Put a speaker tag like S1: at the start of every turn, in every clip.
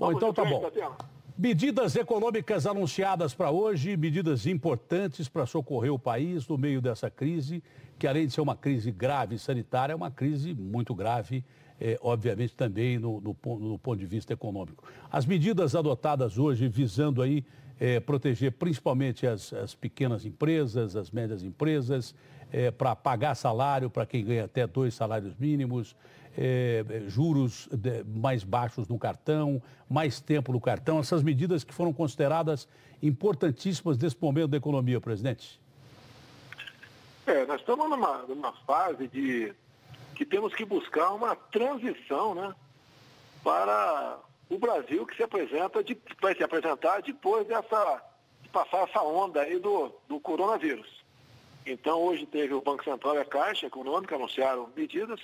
S1: Bom, então tá bom. Medidas econômicas anunciadas para hoje, medidas importantes para socorrer o país no meio dessa crise, que além de ser uma crise grave sanitária, é uma crise muito grave, obviamente também no ponto de vista econômico. As medidas adotadas hoje visando aí proteger principalmente as pequenas empresas, as médias empresas, para pagar salário para quem ganha até 2 salários mínimos, juros mais baixos no cartão, mais tempo no cartão, essas medidas que foram consideradas importantíssimas nesse momento da economia, presidente.
S2: Nós estamos numa fase que temos que buscar uma transição, né, para o Brasil que vai se apresentar depois de passar essa onda aí do coronavírus. Então hoje teve o Banco Central e a Caixa Econômica anunciaram medidas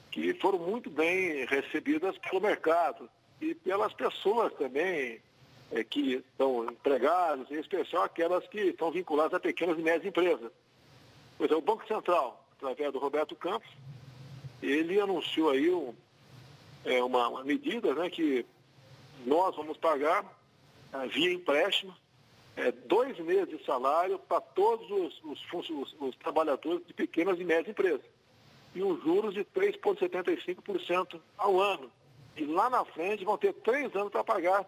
S2: que foram muito bem recebidas pelo mercado e pelas pessoas também que estão empregadas, em especial aquelas que estão vinculadas a pequenas e médias empresas. Pois é, o Banco Central, através do Roberto Campos, ele anunciou aí uma medida, né, que nós vamos pagar via empréstimo 2 meses de salário para todos os trabalhadores de pequenas e médias empresas. E os juros de 3,75% ao ano. E lá na frente vão ter 3 anos para pagar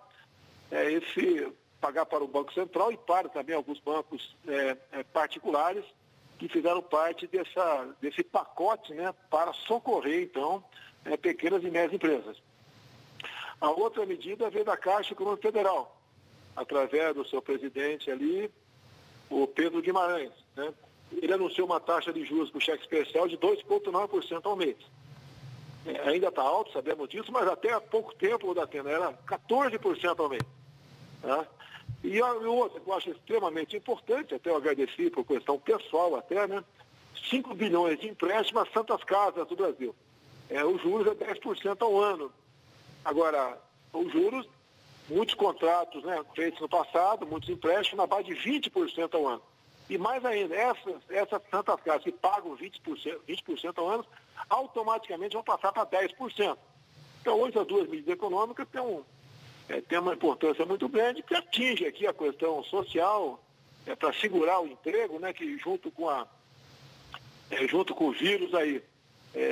S2: pagar para o Banco Central e para também alguns bancos particulares que fizeram parte desse pacote, né, para socorrer, então, pequenas e médias empresas. A outra medida veio da Caixa Econômica Federal, através do seu presidente ali, o Pedro Guimarães, né? Ele anunciou uma taxa de juros para o cheque especial de 2,9% ao mês. Ainda está alto, sabemos disso, mas até há pouco tempo, Datena, era 14% ao mês. Tá? E outra que eu acho extremamente importante, até eu agradeci por questão pessoal até, né? 5 bilhões de empréstimos às santas casas do Brasil. Os juros é 10% ao ano. Agora, os juros, muitos contratos, né, feitos no passado, muitos empréstimos na base de 20% ao ano. E mais ainda, essas santas casas que pagam 20% ao ano, automaticamente vão passar para 10%. Então, hoje as duas medidas econômicas têm uma importância muito grande que atinge aqui a questão social, para segurar o emprego, né, que junto com o vírus aí,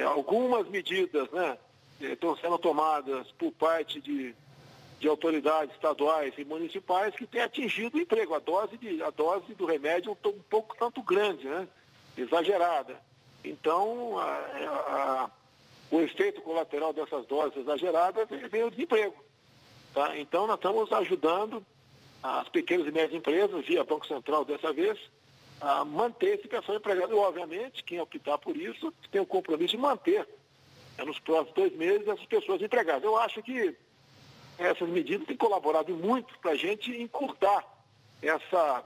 S2: algumas medidas, né, estão sendo tomadas por parte de autoridades estaduais e municipais que têm atingido o emprego. A dose do remédio é um pouco tanto grande, né? Exagerada. Então, o efeito colateral dessas doses exageradas veio o desemprego. Tá? Então, nós estamos ajudando as pequenas e médias empresas, via Banco Central dessa vez, a manter esse pessoal empregado. E, obviamente, quem optar por isso tem o compromisso de manter, nos próximos 2 meses, essas pessoas empregadas. Eu acho que essas medidas têm colaborado muito para a gente encurtar essa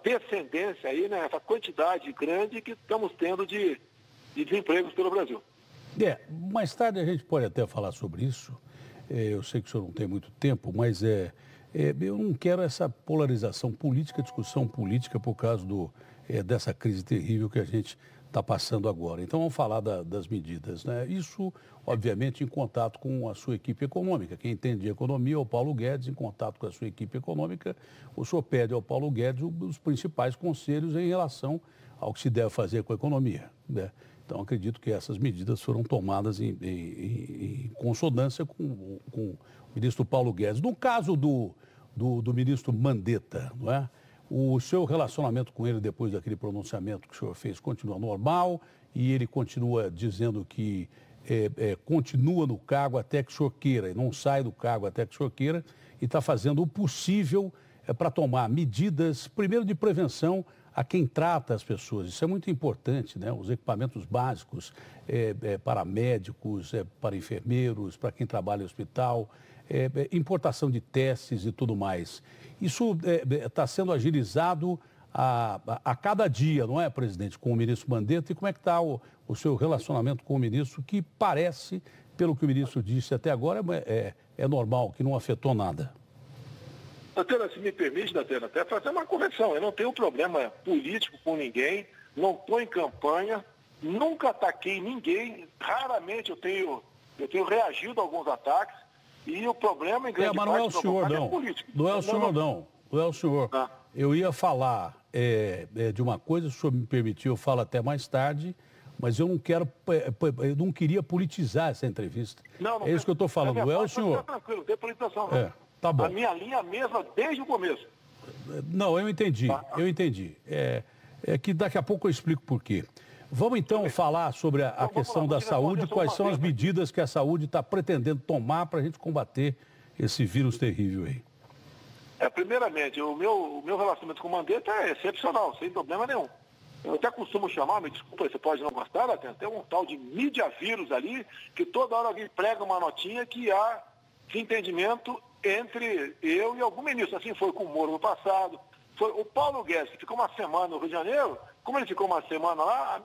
S2: descendência aí, né, essa quantidade grande que estamos tendo de desempregos pelo Brasil.
S1: Mais tarde a gente pode até falar sobre isso. Eu sei que o senhor não tem muito tempo, mas eu não quero essa polarização política, discussão política por causa dessa crise terrível que a gente está passando agora. Então vamos falar das medidas, né? Isso, obviamente, em contato com a sua equipe econômica. Quem entende de economia é o Paulo Guedes, em contato com a sua equipe econômica, o senhor pede ao Paulo Guedes os principais conselhos em relação ao que se deve fazer com a economia, né? Então acredito que essas medidas foram tomadas em consonância com o ministro Paulo Guedes. No caso do ministro Mandetta, não é? O seu relacionamento com ele depois daquele pronunciamento que o senhor fez continua normal e ele continua dizendo que continua no cargo até que o senhor queira e não sai do cargo até que o senhor queira e está fazendo o possível para tomar medidas, primeiro de prevenção a quem trata as pessoas. Isso é muito importante, né? Os equipamentos básicos para médicos, para enfermeiros, para quem trabalha em hospital, importação de testes e tudo mais. Isso está sendo agilizado a cada dia, não é, presidente, com o ministro Mandetta? E como é que está o seu relacionamento com o ministro, que parece, pelo que o ministro disse até agora, é normal, que não afetou nada?
S2: Datena, se me permite, Datena, até fazer uma correção. Eu não tenho problema político com ninguém, não estou em campanha, nunca ataquei ninguém, raramente eu tenho reagido a alguns ataques. E o problema, em grande
S1: mas não é o
S2: parte,
S1: senhor,
S2: é
S1: não.
S2: político.
S1: Não é o senhor, não. Não é o senhor.
S2: Ah.
S1: Eu ia falar de uma coisa, se o senhor me permitir, eu falo até mais tarde, mas eu não queria politizar essa entrevista.
S2: Não
S1: é isso que eu estou falando, não é o senhor.
S2: Fica tranquilo, não tem politização, não.
S1: Tá bom.
S2: A minha linha é a mesma desde o começo.
S1: Não, eu entendi, eu entendi. É que daqui a pouco eu explico por quê. Vamos então falar sobre a questão da saúde, quais são as medidas que a saúde está pretendendo tomar para a gente combater esse vírus terrível aí.
S2: Primeiramente, o meu relacionamento com o Mandetta é excepcional, sem problema nenhum. Eu até costumo chamar, me desculpa, você pode não gostar, tem um tal de mídia vírus ali, que toda hora alguém prega uma notinha que há desentendimento entre eu e algum ministro. Assim foi com o Moro no passado. Foi o Paulo Guedes, que ficou uma semana no Rio de Janeiro, como ele ficou uma semana lá,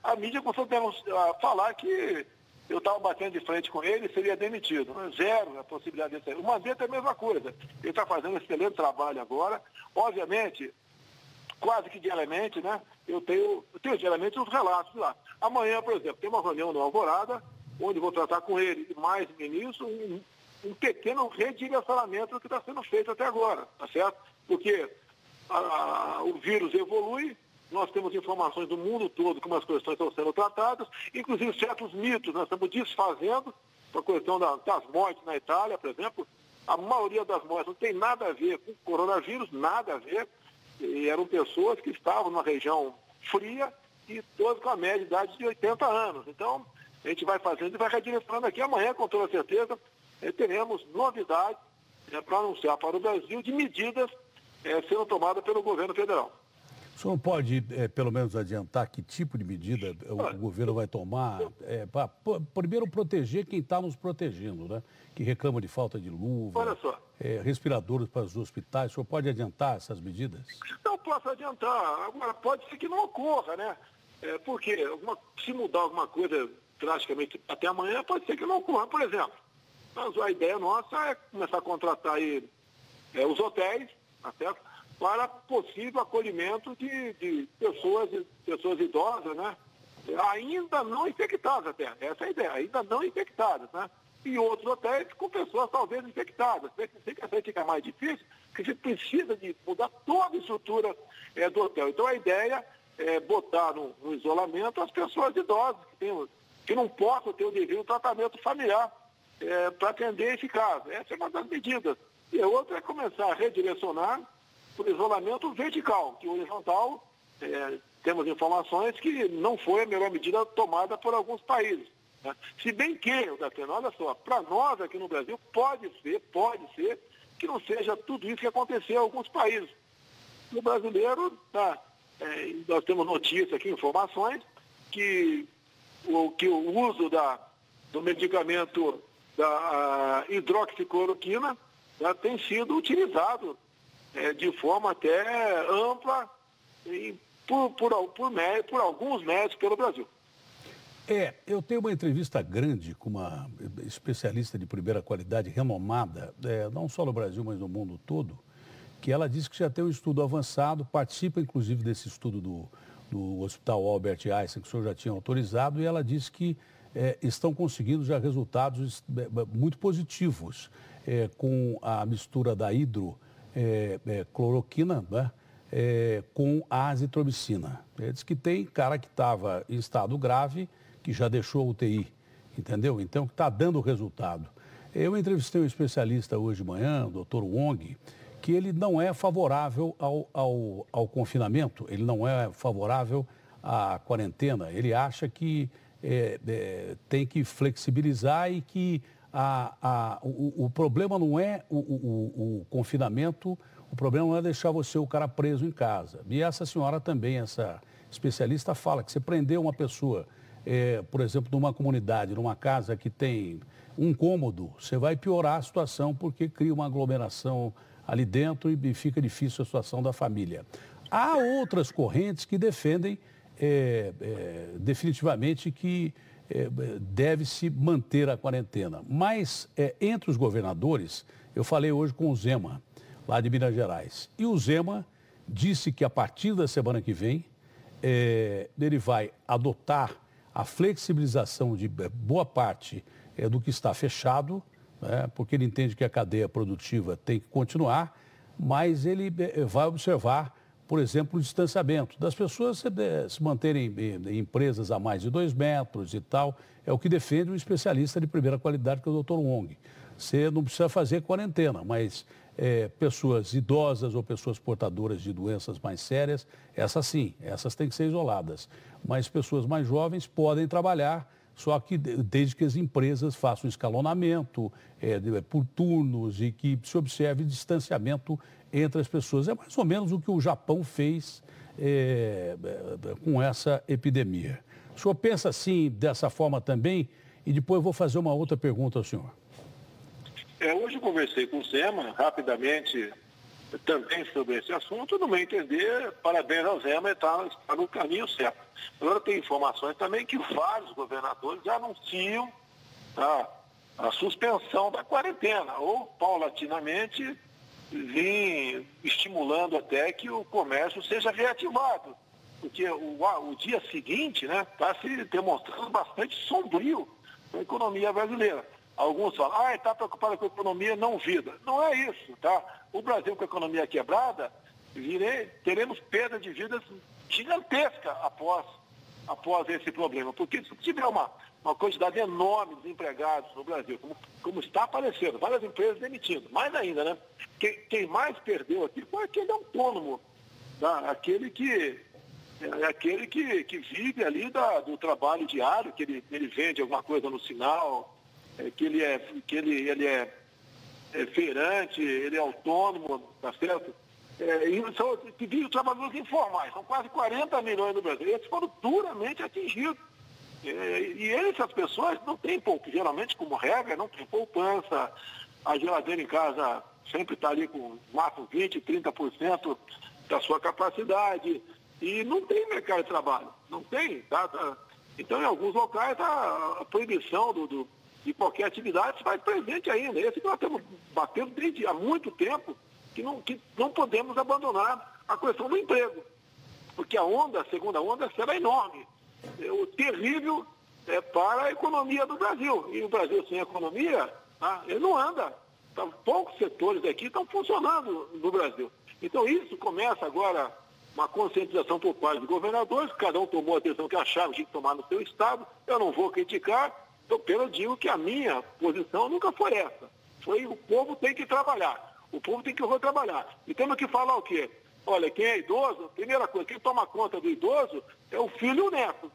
S2: a mídia começou a falar que eu estava batendo de frente com ele e seria demitido. Zero a possibilidade de sair. O Mandetta é a mesma coisa. Ele está fazendo um excelente trabalho agora. Obviamente, quase que diariamente, né? Eu tenho diariamente os relatos lá. Amanhã, por exemplo, tem uma reunião no Alvorada, onde vou tratar com ele e mais ministros um pequeno redirecionamento do que está sendo feito até agora, tá certo? Porque o vírus evolui, nós temos informações do mundo todo como as questões estão sendo tratadas, inclusive certos mitos nós estamos desfazendo, a questão das mortes na Itália, por exemplo, a maioria das mortes não tem nada a ver com o coronavírus, nada a ver, e eram pessoas que estavam numa região fria e todas com a média de idade de 80 anos. Então, a gente vai fazendo e vai redirecionando aqui amanhã, com toda certeza, teremos novidades para anunciar para o Brasil de medidas sendo tomadas pelo governo federal.
S1: O senhor pode, pelo menos, adiantar que tipo de medida o governo vai tomar para, primeiro, proteger quem está nos protegendo, né? Que reclama de falta de luva,
S2: olha só,
S1: respiradores para os hospitais. O senhor pode adiantar essas medidas?
S2: Não posso adiantar. Agora, pode ser que não ocorra, né? Porque se mudar alguma coisa drasticamente até amanhã, pode ser que não ocorra. Por exemplo, mas a ideia nossa é começar a contratar aí, os hotéis, tá certo? Para possível acolhimento de pessoas idosas, né? Ainda não infectadas até, essa é a ideia, ainda não infectadas, né? E outros hotéis com pessoas talvez infectadas. Sei que essa fica mais difícil, porque você precisa de mudar toda a estrutura do hotel. Então a ideia é botar no isolamento as pessoas idosas, que não possam ter o devido tratamento familiar para atender esse caso. Essa é uma das medidas. E a outra é começar a redirecionar o isolamento vertical, que o horizontal, temos informações que não foi a melhor medida tomada por alguns países. Né? Se bem que, olha só, para nós aqui no Brasil, pode ser que não seja tudo isso que aconteceu em alguns países. No brasileiro, nós temos notícias aqui, informações, que o uso do medicamento da hidroxicloroquina tem sido utilizado de forma até ampla por alguns médicos pelo Brasil.
S1: Eu tenho uma entrevista grande com uma especialista de primeira qualidade, renomada, não só no Brasil, mas no mundo todo, que ela disse que já tem um estudo avançado, participa inclusive desse estudo do Hospital Albert Einstein, que o senhor já tinha autorizado, e ela disse que estão conseguindo já resultados muito positivos com a mistura da hidrocloroquina, né? Com a azitromicina. Diz que tem cara que estava em estado grave, que já deixou a UTI, entendeu? Então, está dando resultado. Eu entrevistei um especialista hoje de manhã, o doutor Wong, que ele não é favorável ao confinamento, ele não é favorável à quarentena. Ele acha que tem que flexibilizar e que o problema não é o confinamento, o problema não é deixar o cara preso em casa. E essa senhora também, essa especialista, fala que você prender uma pessoa, por exemplo, numa comunidade, numa casa que tem um cômodo, você vai piorar a situação porque cria uma aglomeração ali dentro e fica difícil a situação da família. Há outras correntes que defendem definitivamente que deve-se manter a quarentena. Mas entre os governadores, eu falei hoje com o Zema, lá de Minas Gerais. E o Zema disse que a partir da semana que vem, ele vai adotar a flexibilização de boa parte do que está fechado, né, porque ele entende que a cadeia produtiva tem que continuar, mas ele vai observar, por exemplo, o distanciamento das pessoas se manterem em empresas a mais de 2 metros e tal. É o que defende um especialista de primeira qualidade, que é o Dr. Wong. Você não precisa fazer quarentena, mas pessoas idosas ou pessoas portadoras de doenças mais sérias, essas sim, essas têm que ser isoladas. Mas pessoas mais jovens podem trabalhar, só que desde que as empresas façam escalonamento por turnos e que se observe distanciamento entre as pessoas. É mais ou menos o que o Japão fez com essa epidemia. O senhor pensa assim, dessa forma também? E depois eu vou fazer uma outra pergunta ao senhor.
S2: Hoje eu conversei com o Zema, rapidamente, também sobre esse assunto. No meu entender, parabéns ao Zema, está no caminho certo. Agora tem informações também que vários governadores já anunciam a suspensão da quarentena, ou paulatinamente vem estimulando até que o comércio seja reativado. Porque o dia seguinte está se demonstrando bastante sombrio para a economia brasileira. Alguns falam, está preocupado com a economia não vida. Não é isso, tá? O Brasil com a economia quebrada, teremos perda de vidas gigantesca após esse problema. Porque se tiver uma quantidade enorme de desempregados no Brasil, como está aparecendo, várias empresas demitindo, mais ainda, né? Quem mais perdeu aqui foi aquele autônomo, tá? Aquele que vive ali do trabalho diário, que ele vende alguma coisa no sinal, que ele é feirante, ele é autônomo, tá certo? Que vivem trabalhadores informais, são quase 40 milhões no Brasil. Esses foram duramente atingidos. E essas pessoas não têm pouco, geralmente, como regra, não tem poupança, a geladeira em casa sempre está ali com máximo 20%, 30% da sua capacidade, e não tem mercado de trabalho, não tem, tá? Então, em alguns locais, a proibição de qualquer atividade se faz presente ainda. Esse que nós estamos batendo desde há muito tempo, que não podemos abandonar a questão do emprego, porque a segunda onda será enorme. O terrível para a economia do Brasil. E o Brasil sem economia, ele não anda. Poucos setores aqui estão funcionando no Brasil. Então isso começa agora uma conscientização por parte dos governadores, cada um tomou a decisão que achava que tinha que tomar no seu estado. Eu não vou criticar, eu apenas digo que a minha posição nunca foi essa. Foi o povo tem que trabalhar. O povo tem que trabalhar. E temos que falar o quê? Olha, quem é idoso, primeira coisa, quem toma conta do idoso é o filho e o neto.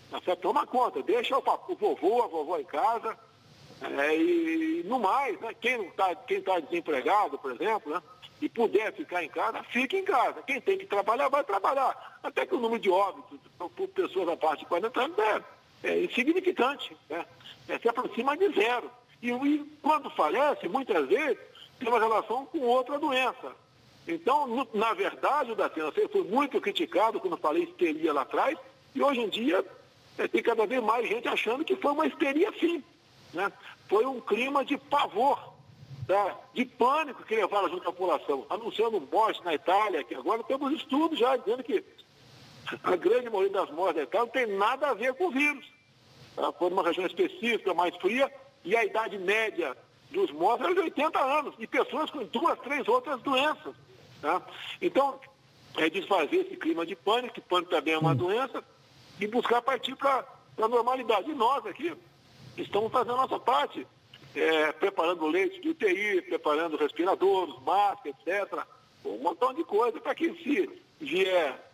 S2: Você toma conta, deixa o vovô, a vovó em casa. E no mais, né, quem tá desempregado, por exemplo, né, e puder ficar em casa, fique em casa. Quem tem que trabalhar, vai trabalhar. Até que o número de óbitos por pessoas abaixo de 40 anos é insignificante, né? Se aproxima de zero. E quando falece, muitas vezes, tem uma relação com outra doença. Então, na verdade, o Datena foi muito criticado quando falei histeria lá atrás, e hoje em dia tem cada vez mais gente achando que foi uma histeria sim, né? Foi um clima de pavor, de pânico que levaram junto à população, anunciando morte na Itália, que agora temos estudos já dizendo que a grande maioria das mortes da Itália não tem nada a ver com o vírus. Foi numa região específica, mais fria, e a idade média dos mortos era de 80 anos, e pessoas com 2, 3 outras doenças. Tá? Então, desfazer esse clima de pânico, que pânico também é uma doença, e buscar partir para a normalidade. E nós aqui estamos fazendo a nossa parte, preparando leite de UTI, preparando respiradores, máscara, etc. Um montão de coisa para que se vier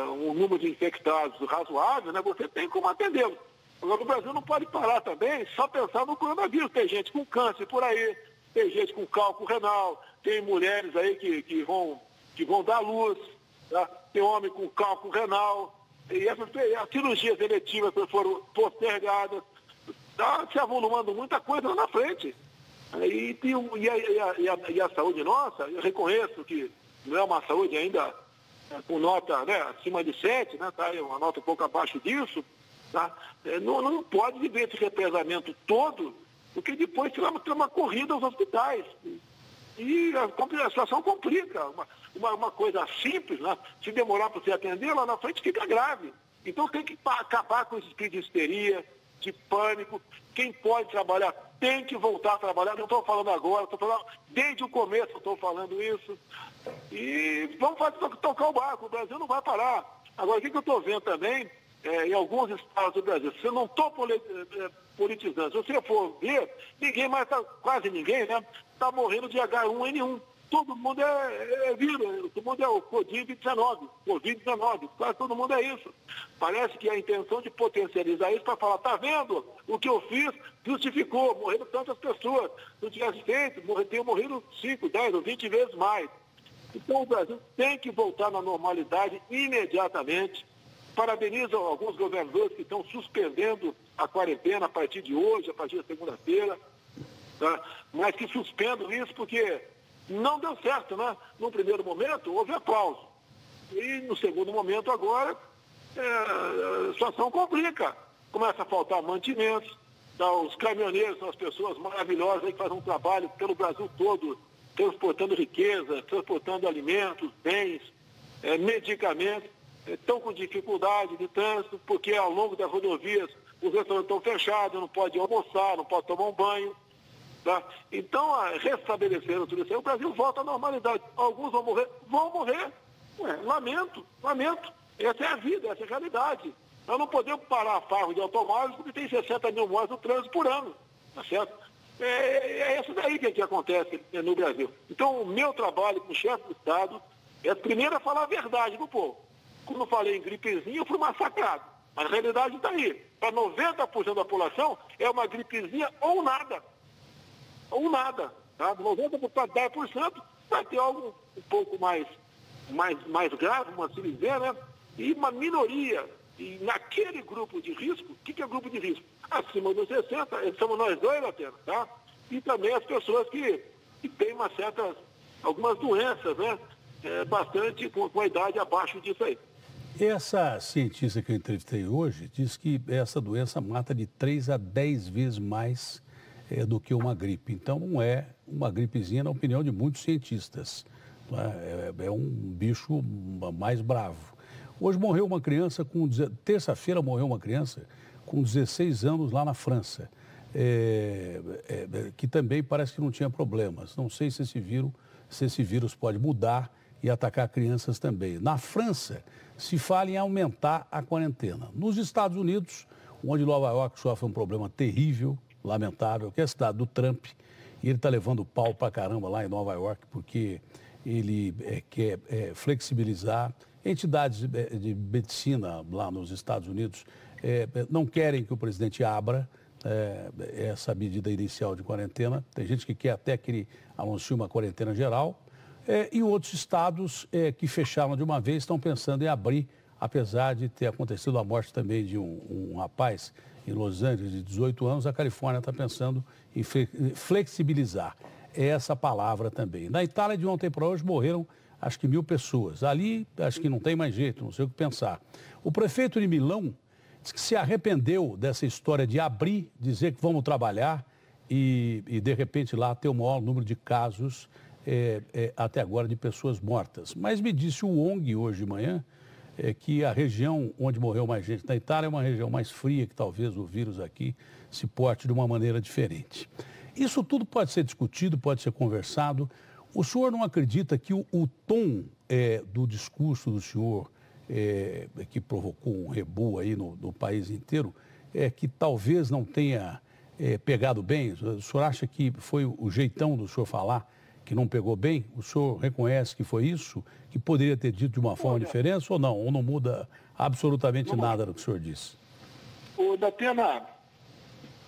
S2: um número de infectados razoável, né, você tem como atendê-los. Agora, o Brasil não pode parar também só pensar no coronavírus. Tem gente com câncer por aí, tem gente com cálculo renal, tem mulheres aí que vão dar luz, tá? Tem homem com cálculo renal, e as cirurgias eletivas foram postergadas, está se avolumando muita coisa lá na frente. E a saúde nossa, eu reconheço que não é uma saúde ainda com nota, né, acima de 7, né, tá? Uma nota um pouco abaixo disso, tá? Não pode viver esse represamento todo, porque depois tem uma corrida aos hospitais. E a situação complica. Uma coisa simples, né? Se demorar para você atender, lá na frente fica grave. Então tem que acabar com esse espírito de histeria, de pânico. Quem pode trabalhar tem que voltar a trabalhar. Não estou falando agora, estou falando desde o começo, estou falando isso. E vamos tocar o barco, o Brasil não vai parar. Agora, o que eu estou vendo também, em alguns estados do Brasil, se eu não estou politizando, se você for ver, ninguém mais quase ninguém, né, está morrendo de H1N1. Todo mundo é vírus, todo mundo é o Covid-19, quase todo mundo é isso. Parece que a intenção de potencializar isso para falar, tá vendo? O que eu fiz justificou, morreram tantas pessoas. Se eu tivesse feito, teriam morrido 5, 10 ou 20 vezes mais. Então o Brasil tem que voltar na normalidade imediatamente. Parabenizo alguns governadores que estão suspendendo a quarentena a partir de hoje, a partir da segunda-feira, tá? Mas que suspendam isso porque não deu certo, né? No primeiro momento houve aplauso. E no segundo momento agora, a situação complica. Começa a faltar mantimentos. Tá? Os caminhoneiros são as pessoas maravilhosas aí que fazem um trabalho pelo Brasil todo, transportando riqueza, transportando alimentos, bens, medicamentos. Estão com dificuldade de trânsito, porque ao longo das rodovias os restaurantes estão fechados, não pode almoçar, não pode tomar um banho. Tá? Então, restabeleceram tudo isso aí, o Brasil volta à normalidade. Alguns vão morrer. Lamento. Essa é a vida, essa é a realidade. Nós não podemos parar a farra de automóveis porque tem 60 mil mortes no trânsito por ano. Tá certo? É isso daí que acontece no Brasil. Então, o meu trabalho como chefe do Estado é primeiro falar a verdade pro povo. Quando eu falei em gripezinha, eu fui massacrado. Mas a realidade está aí. Para 90% da população, é uma gripezinha ou nada. Ou nada. Tá? 90% para 10% vai ter algo um pouco mais grave, uma cirurgia, né? E uma minoria. E naquele grupo de risco, o que é grupo de risco? Acima dos 60, somos nós dois, Latena, tá? E também as pessoas que têm algumas doenças, né? Bastante com a idade abaixo disso aí.
S1: Essa cientista que eu entrevistei hoje diz que essa doença mata de 3 a 10 vezes mais do que uma gripe. Então, não é uma gripezinha, na opinião de muitos cientistas. É um bicho mais bravo. Hoje morreu uma criança terça-feira morreu uma criança com 16 anos lá na França, que também parece que não tinha problemas. Não sei se esse vírus pode mudar e atacar crianças também. Na França, se fala em aumentar a quarentena. Nos Estados Unidos, onde Nova York sofre um problema terrível, lamentável, que é a cidade do Trump, e ele está levando pau pra caramba lá em Nova York, porque ele quer flexibilizar. Entidades de medicina lá nos Estados Unidos não querem que o presidente abra essa medida inicial de quarentena. Tem gente que quer até que ele anuncie uma quarentena geral. E outros estados que fecharam de uma vez estão pensando em abrir, apesar de ter acontecido a morte também de um rapaz em Los Angeles de 18 anos. A Califórnia está pensando em flexibilizar. É essa palavra também. Na Itália, de ontem para hoje, morreram acho que 1.000 pessoas. Ali, acho que não tem mais jeito, não sei o que pensar. O prefeito de Milão disse que se arrependeu dessa história de abrir, dizer que vamos trabalhar e de repente, lá ter o maior número de casos até agora de pessoas mortas. Mas me disse o ONG hoje de manhã que a região onde morreu mais gente na Itália é uma região mais fria, que talvez o vírus aqui se porte de uma maneira diferente. Isso tudo pode ser discutido, pode ser conversado. O senhor não acredita que o tom do discurso do senhor, que provocou um rebu aí no país inteiro, que talvez não tenha pegado bem? O senhor acha que foi o jeitão do senhor falar que não pegou bem? O senhor reconhece que foi isso? Que poderia ter dito de uma forma diferente ou não? Ou não muda absolutamente nada do que o senhor disse?
S2: Ô, Datena,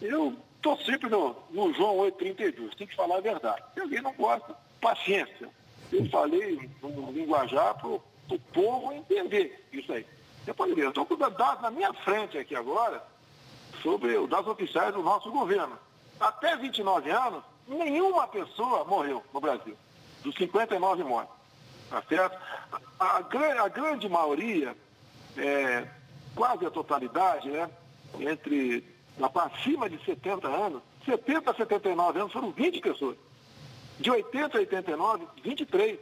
S2: eu estou sempre no João 8,32, tem que falar a verdade. Se alguém não gosta, paciência. Eu falei no linguajar para o povo entender isso aí. Eu estou com dados na minha frente aqui agora sobre os dados oficiais do nosso governo. Até 29 anos, nenhuma pessoa morreu no Brasil, dos 59 mortes. Tá certo? A grande maioria, quase a totalidade, né, acima de 70 anos, 70 a 79 anos foram 20 pessoas. De 80 a 89, 23.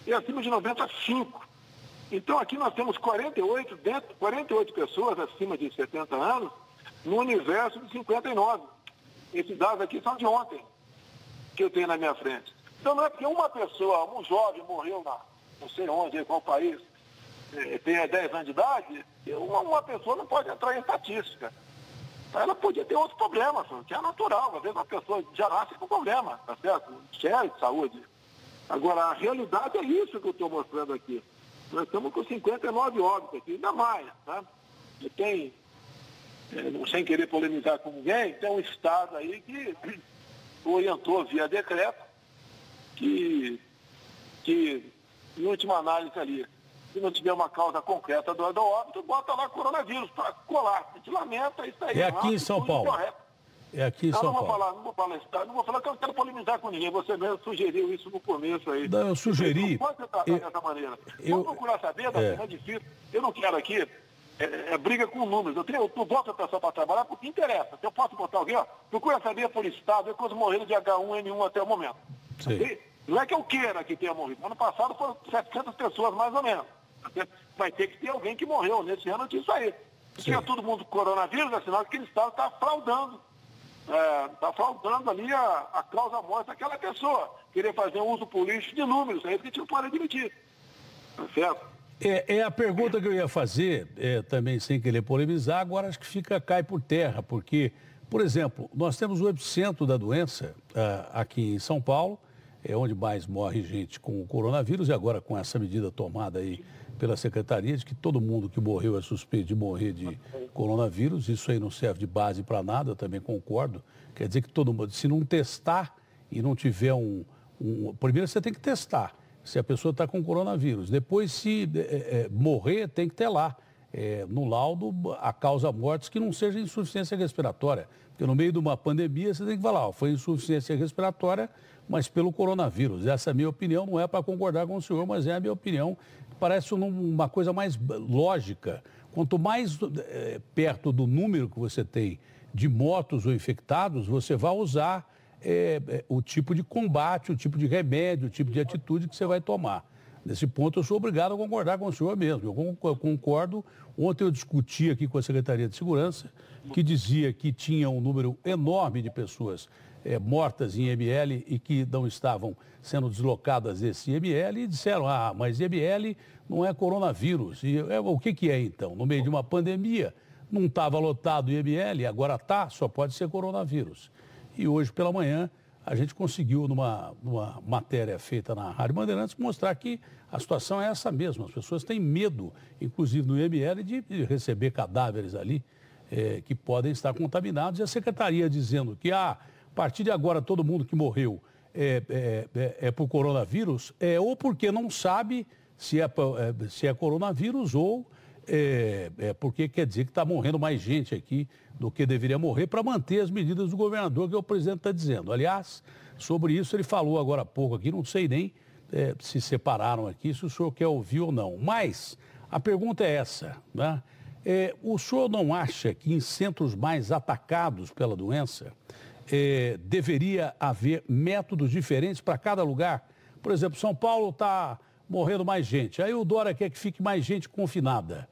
S2: E acima de 90, 5. Então aqui nós temos 48 pessoas acima de 70 anos, no universo de 59. Esses dados aqui são de ontem, que eu tenho na minha frente. Então não é porque uma pessoa, um jovem morreu não sei onde, em qual país, tem 10 anos de idade, uma pessoa não pode entrar em estatística. Ela podia ter outros problemas, que é natural. Às vezes uma pessoa já nasce com problema, tá certo? Sério de saúde. Agora, a realidade é isso que eu estou mostrando aqui. Nós estamos com 59 óbitos aqui, ainda mais, tá? E tem, sem querer polemizar com ninguém, tem um estado aí que orientou via decreto que em última análise ali, se não tiver uma causa concreta do óbito, bota lá coronavírus para colar. A gente lamenta isso aí.
S1: É aqui em São Paulo. É aqui em São Paulo.
S2: Não vou falar que eu não quero polemizar com ninguém. Você mesmo sugeriu isso no começo aí.
S1: Não, eu sugeri.
S2: Não pode ser tratado dessa maneira. Vamos procurar saber, é difícil. Eu não quero aqui briga com números. Eu boto a pessoa para trabalhar porque interessa. Se eu posso botar alguém, procura saber por estado, quantos morreram de H1N1 até o momento. Okay? Não é que eu queira que tenha morrido. Ano passado foram 700 pessoas, mais ou menos. Vai ter que ter alguém que morreu. Nesse ano disso aí. Se tinha todo mundo com coronavírus, é sinal que aquele estado está fraudando. Está fraudando ali a causa-morte daquela pessoa. Querer fazer um uso político de números. É isso que a gente não pode admitir. Tá certo?
S1: É a pergunta que eu ia fazer, também sem querer polemizar, agora acho que cai por terra, porque, por exemplo, nós temos o epicentro da doença aqui em São Paulo, é onde mais morre gente com o coronavírus, e agora com essa medida tomada aí pela Secretaria de que todo mundo que morreu é suspeito de morrer de coronavírus, isso aí não serve de base para nada, eu também concordo. Quer dizer que todo mundo, se não testar e não tiver primeiro você tem que testar se a pessoa está com coronavírus. Depois, se morrer, tem que ter lá, no laudo, a causa-mortes que não seja insuficiência respiratória. Porque no meio de uma pandemia, você tem que falar, foi insuficiência respiratória, mas pelo coronavírus. Essa é a minha opinião, não é para concordar com o senhor, mas é a minha opinião. Parece uma coisa mais lógica. Quanto mais perto do número que você tem de mortos ou infectados, você vai usar o tipo de combate, o tipo de remédio, o tipo de atitude que você vai tomar. Nesse ponto, eu sou obrigado a concordar com o senhor mesmo. Eu concordo. Ontem eu discuti aqui com a Secretaria de Segurança, que dizia que tinha um número enorme de pessoas mortas em IML e que não estavam sendo deslocadas desse IML, e disseram, mas IML não é coronavírus. E o que é então? No meio de uma pandemia, não estava lotado o IML, agora está, só pode ser coronavírus. E hoje pela manhã a gente conseguiu, numa matéria feita na Rádio Bandeirantes, mostrar que a situação é essa mesma. As pessoas têm medo, inclusive no IML, de receber cadáveres ali que podem estar contaminados. E a Secretaria dizendo que a partir de agora todo mundo que morreu por coronavírus, ou porque não sabe se é coronavírus ou porque quer dizer que está morrendo mais gente aqui do que deveria morrer para manter as medidas do governador, que o presidente está dizendo. Aliás, sobre isso ele falou agora há pouco aqui, não sei nem se separaram aqui, se o senhor quer ouvir ou não. Mas a pergunta é essa, né? O senhor não acha que em centros mais atacados pela doença deveria haver métodos diferentes para cada lugar? Por exemplo, São Paulo está morrendo mais gente, aí o Dória quer que fique mais gente confinada.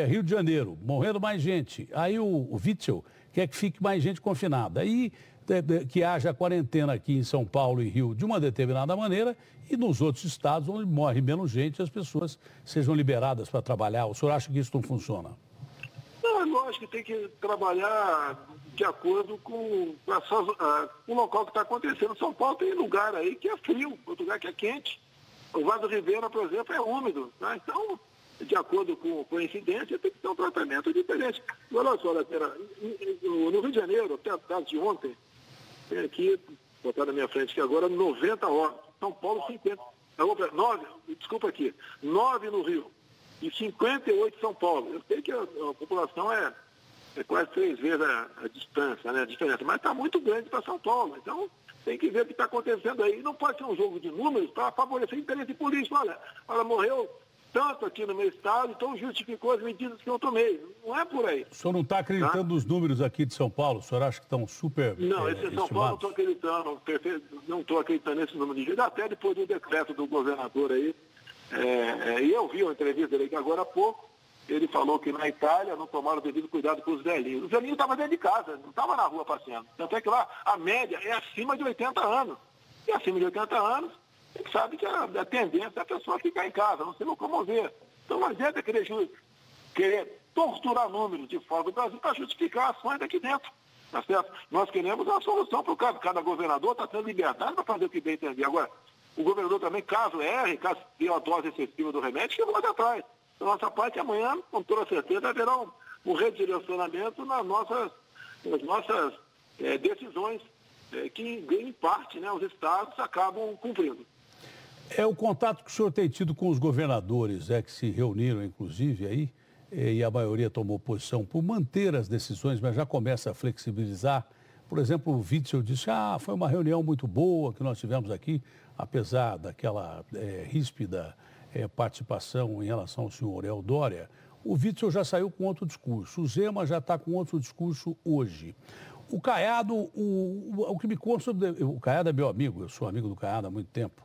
S1: Rio de Janeiro, morrendo mais gente. Aí o Witzel quer que fique mais gente confinada. Aí que haja quarentena aqui em São Paulo e Rio de uma determinada maneira e nos outros estados onde morre menos gente as pessoas sejam liberadas para trabalhar. O senhor acha que isso não funciona?
S2: Não, é lógico que tem que trabalhar de acordo com o local que está acontecendo. São Paulo tem lugar aí que é frio, outro lugar que é quente. O Vado Ribeira, por exemplo, é úmido. Tá? Então, de acordo com a incidência, tem que ter um tratamento diferente. Olha só, no Rio de Janeiro, até a tarde de ontem, tem aqui, botar na minha frente aqui agora, 90 horas. São Paulo, 50. 9 no Rio e 58 em São Paulo. Eu sei que a população é quase 3 vezes a distância, né? A diferença, mas está muito grande para São Paulo. Então, tem que ver o que está acontecendo aí. Não pode ser um jogo de números para favorecer o interesse político. Olha, morreu tanto aqui no meu estado, então justificou as medidas que eu tomei. Não é por aí.
S1: O senhor não está acreditando nos números aqui de São Paulo? O senhor acha que estão super
S2: Não, esse de São Paulo não estou acreditando. Não estou acreditando nesse número de gente. Até depois do decreto do governador aí. E eu vi uma entrevista dele agora há pouco. ele falou que na Itália não tomaram o devido cuidado com os velhinhos. Os velhinhos estavam dentro de casa, não estavam na rua passeando. Tanto é que lá a média é acima de 80 anos. E acima de 80 anos, a gente sabe que a tendência é a pessoa ficar em casa, não se locomover. Então não adianta querer torturar números de fora do Brasil para justificar ações aqui dentro. Tá certo? Nós queremos uma solução para o caso. Cada governador está tendo liberdade para fazer o que bem entender. Agora, o governador também, caso erre, caso tenha uma dose excessiva do remédio, que volte atrás. Da nossa parte, amanhã, com toda certeza, haverá um redirecionamento nas nossas decisões que, em parte, né, os estados acabam cumprindo.
S1: É o contato que o senhor tem tido com os governadores, que se reuniram, inclusive, aí, e a maioria tomou posição por manter as decisões, mas já começa a flexibilizar. Por exemplo, o Witzel disse, foi uma reunião muito boa que nós tivemos aqui, apesar daquela ríspida participação em relação ao senhor Dória. O Witzel já saiu com outro discurso, o Zema já está com outro discurso hoje. O Caiado, o que me consta, o Caiado é meu amigo, eu sou amigo do Caiado há muito tempo,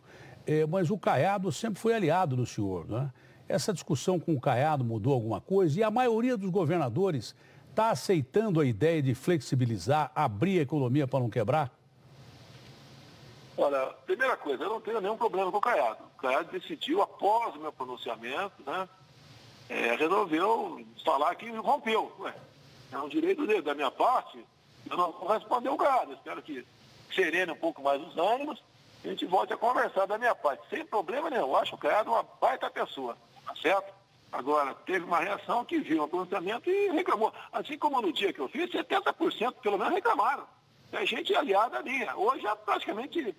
S1: mas o Caiado sempre foi aliado do senhor, né? Essa discussão com o Caiado mudou alguma coisa e a maioria dos governadores está aceitando a ideia de flexibilizar, abrir a economia para não quebrar?
S2: Olha, primeira coisa, eu não tenho nenhum problema com o Caiado. O Caiado decidiu, após o meu pronunciamento, né, resolveu falar que rompeu. É um direito dele. Da minha parte, eu não vou responder o Caiado. Espero que serene um pouco mais os ânimos e a gente volte a conversar da minha parte. Sem problema nenhum. Eu acho o Caiado uma baita pessoa. Tá certo? Agora, teve uma reação que viu o pronunciamento e reclamou. Assim como no dia que eu fiz, 70% pelo menos reclamaram. É gente aliada minha. Hoje já praticamente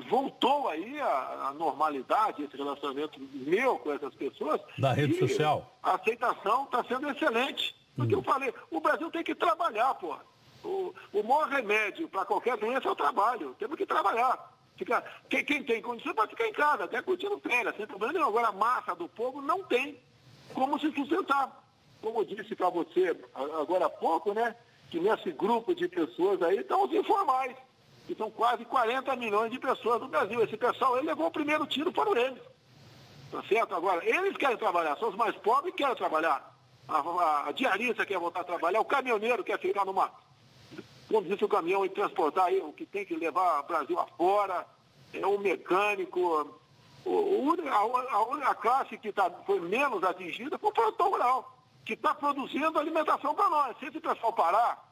S2: voltou aí a normalidade, esse relacionamento meu com essas pessoas.
S1: Da rede social?
S2: A aceitação está sendo excelente. Porque eu falei, o Brasil tem que trabalhar, porra. O maior remédio para qualquer doença é o trabalho. Temos que trabalhar. Quem tem condição pode ficar em casa, até curtindo férias, sem problema nenhum. Agora, a massa do povo não tem como se sustentar. Como eu disse para você agora há pouco, né, que nesse grupo de pessoas aí estão os informais, que são quase 40 milhões de pessoas no Brasil. Esse pessoal, ele levou o primeiro tiro para eles. Tá certo? Agora, eles querem trabalhar, são os mais pobres que querem trabalhar. A diarista quer voltar a trabalhar, o caminhoneiro quer ficar conduzir o caminhão e transportar aí o que tem que levar o Brasil afora, o mecânico. A classe que foi menos atingida foi o produtor rural, que está produzindo alimentação para nós. Se esse pessoal parar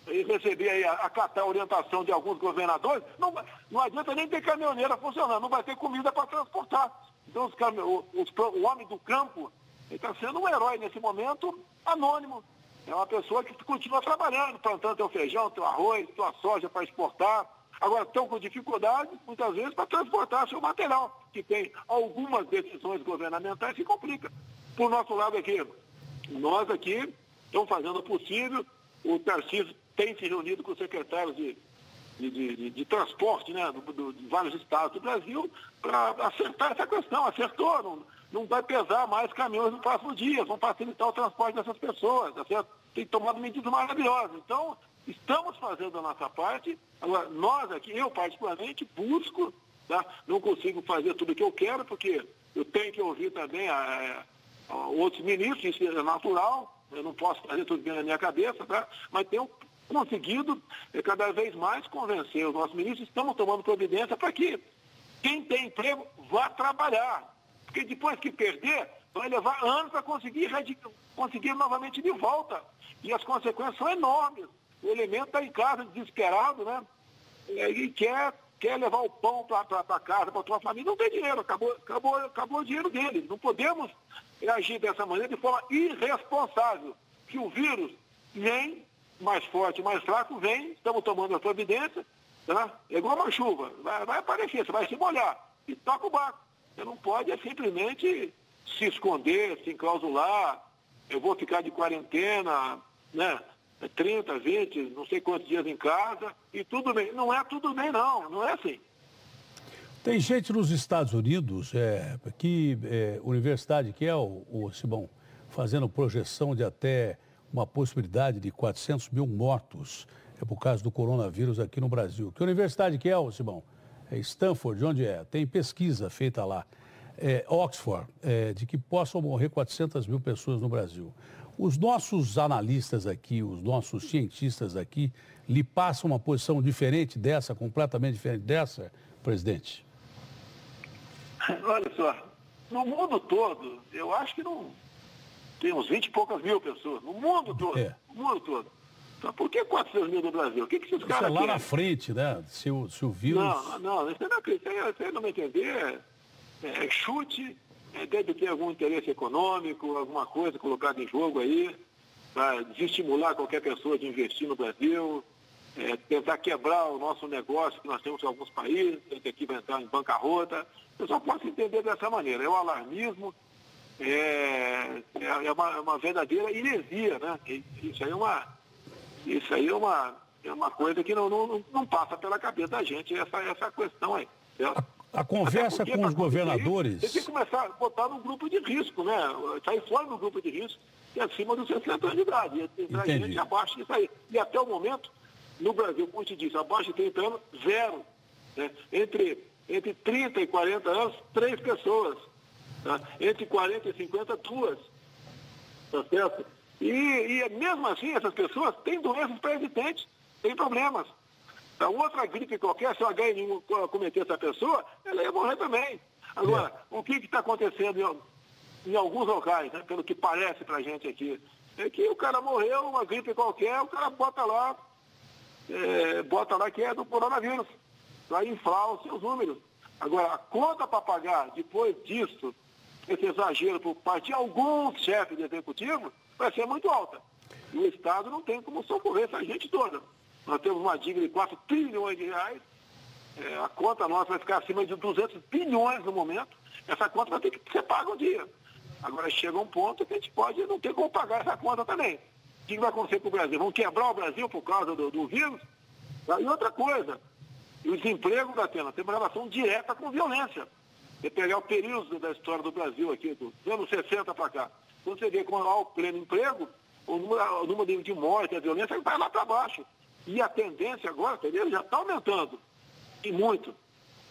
S2: e receber aí, acatar a orientação de alguns governadores, não adianta nem ter caminhoneira funcionando, não vai ter comida para transportar. Então o homem do campo está sendo um herói nesse momento anônimo. É uma pessoa que continua trabalhando, plantando teu feijão, teu arroz, tua soja para exportar. Agora estão com dificuldade, muitas vezes, para transportar seu material, que tem algumas decisões governamentais que complicam. Por nosso lado aqui, nós aqui estamos fazendo o possível. O Tarcísio tem se reunido com os secretários de transporte, né, de vários estados do Brasil para acertar essa questão. Acertou, não vai pesar mais caminhões nos próximos dias, vão facilitar o transporte dessas pessoas, tá certo? Tem tomado medidas maravilhosas. Então, estamos fazendo a nossa parte. Agora, nós aqui, eu particularmente, busco, tá? Não consigo fazer tudo o que eu quero, porque eu tenho que ouvir também outros ministros, isso é natural, eu não posso fazer tudo bem na minha cabeça, tá? Mas tenho conseguido cada vez mais convencer os nossos ministros, estamos tomando providência para que quem tem emprego vá trabalhar. Porque depois que perder, vai levar anos para conseguir novamente de volta. E as consequências são enormes. O elemento está em casa desesperado, né? E quer levar o pão para casa, para a sua família, não tem dinheiro, acabou o dinheiro dele. Não podemos agir dessa maneira de forma irresponsável. Que o vírus vem, mais forte, mais fraco, vem, estamos tomando a providência, tá? É igual uma chuva, vai aparecer, você vai se molhar e toca o barco. Você não pode simplesmente se esconder, se enclausular, eu vou ficar de quarentena, né? 30, 20, não sei quantos dias em casa, e tudo bem. Não é tudo bem, não é assim.
S1: Tem gente nos Estados Unidos, universidade que é o Simão, fazendo projeção de até uma possibilidade de 400 mil mortos por causa do coronavírus aqui no Brasil. Que universidade que é, Simão? É Stanford, onde é? Tem pesquisa feita lá. Oxford, de que possam morrer 400 mil pessoas no Brasil. Os nossos analistas aqui, os nossos cientistas aqui, lhe passam uma posição diferente dessa, completamente diferente dessa, presidente?
S2: Olha só, no mundo todo, eu acho que não tem uns 20 e poucas mil pessoas, no mundo todo, no mundo todo. Então, por que 400 mil no Brasil? O que esses caras querem?
S1: Lá na frente, né? Se o vírus...
S2: Não, você não me entender, é chute, deve ter algum interesse econômico, alguma coisa colocada em jogo aí, para desestimular qualquer pessoa de investir no Brasil, tentar quebrar o nosso negócio que nós temos em alguns países, que aqui vai entrar em bancarrota. Eu só posso entender dessa maneira. É o alarmismo, é uma verdadeira heresia, né? Isso aí é uma coisa que não passa pela cabeça da gente, essa questão aí.
S1: A conversa com os governadores...
S2: Você tem que começar a botar num grupo de risco, né? Sair fora do grupo de risco e acima dos 60 anos de idade. A gente abaixo disso aí. E até o momento, no Brasil, como te disse, abaixo de 30 anos, zero. Né? Entre 30 e 40 anos, 3 pessoas. Tá? Entre 40 e 50, 2. Tá certo? E mesmo assim, essas pessoas têm doenças pré-existentes, têm problemas. A outra gripe qualquer, se o H1N1 cometer essa pessoa, ela ia morrer também. Agora, o que está acontecendo em alguns locais, né, pelo que parece para a gente aqui, é que o cara morreu, uma gripe qualquer, o cara bota lá que é do coronavírus, para inflar os seus números. Agora, a conta para pagar depois disso, esse exagero por parte de alguns chefes de executivo, vai ser muito alta. E o Estado não tem como socorrer essa gente toda. Nós temos uma dívida de 4 trilhões de reais, a conta nossa vai ficar acima de 200 bilhões no momento, essa conta vai ter que ser paga um dia. Agora chega um ponto que a gente pode não ter como pagar essa conta também. O que vai acontecer com o Brasil? Vão quebrar o Brasil por causa do vírus? E outra coisa, o desemprego da Atena tem uma relação direta com violência. Você pegar o período da história do Brasil aqui, dos anos 60 para cá, quando você vê quando há o pleno emprego, o número de mortes, a violência vai lá para baixo. E a tendência agora, já está aumentando, e muito,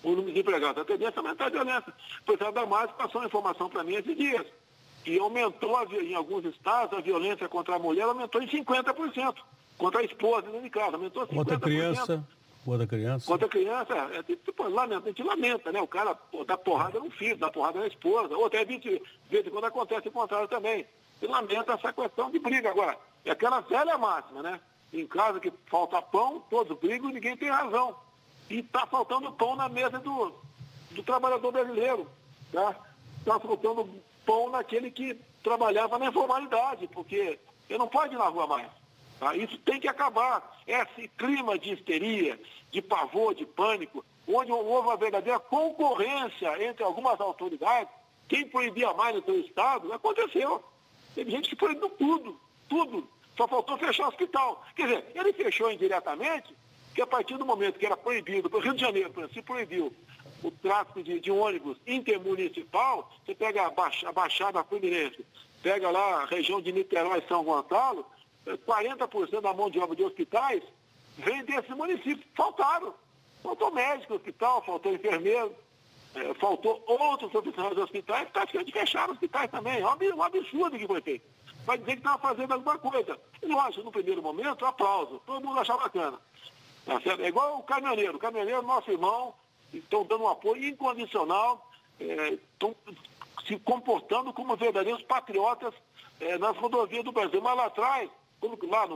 S2: o número de empregados. A tendência é aumentar a violência. O presidente Damares passou uma informação para mim esses dias, que aumentou em alguns estados, a violência contra a mulher aumentou em 50%, contra a esposa dentro de casa, aumentou 50%.
S1: Contra a criança.
S2: Contra a criança, a gente lamenta, né? O cara dá porrada no filho, dá porrada na esposa, ou até de vez em quando acontece o contrário também. E lamenta essa questão de briga. Agora, é aquela velha máxima, né? Em casa que falta pão, todos brigam e ninguém tem razão. E está faltando pão na mesa do trabalhador brasileiro. Tá? Está faltando pão naquele que trabalhava na informalidade, porque ele não pode ir na rua mais. Tá? Isso tem que acabar. Esse clima de histeria, de pavor, de pânico, onde houve uma verdadeira concorrência entre algumas autoridades, quem proibia mais no seu estado, aconteceu. Teve gente que proibiu tudo. Só faltou fechar o hospital. Quer dizer, ele fechou indiretamente, que a partir do momento que era proibido, para o Rio de Janeiro, por exemplo, se proibiu o tráfego de ônibus intermunicipal, você pega a Baixada Fluminense, pega lá a região de Niterói e São Gonçalo, 40% da mão de obra de hospitais vem desse município. Faltou médico no hospital, faltou enfermeiro, faltou outros profissionais dos hospitais, praticamente fecharam os hospitais também. É um absurdo que foi feito. Vai dizer que estava fazendo alguma coisa. E lógico, no primeiro momento, aplauso. Todo mundo achava bacana. Tá certo? É igual o caminhoneiro. O caminhoneiro, nosso irmão, estão dando um apoio incondicional, estão se comportando como verdadeiros patriotas nas rodovias do Brasil. Mas lá atrás, como lá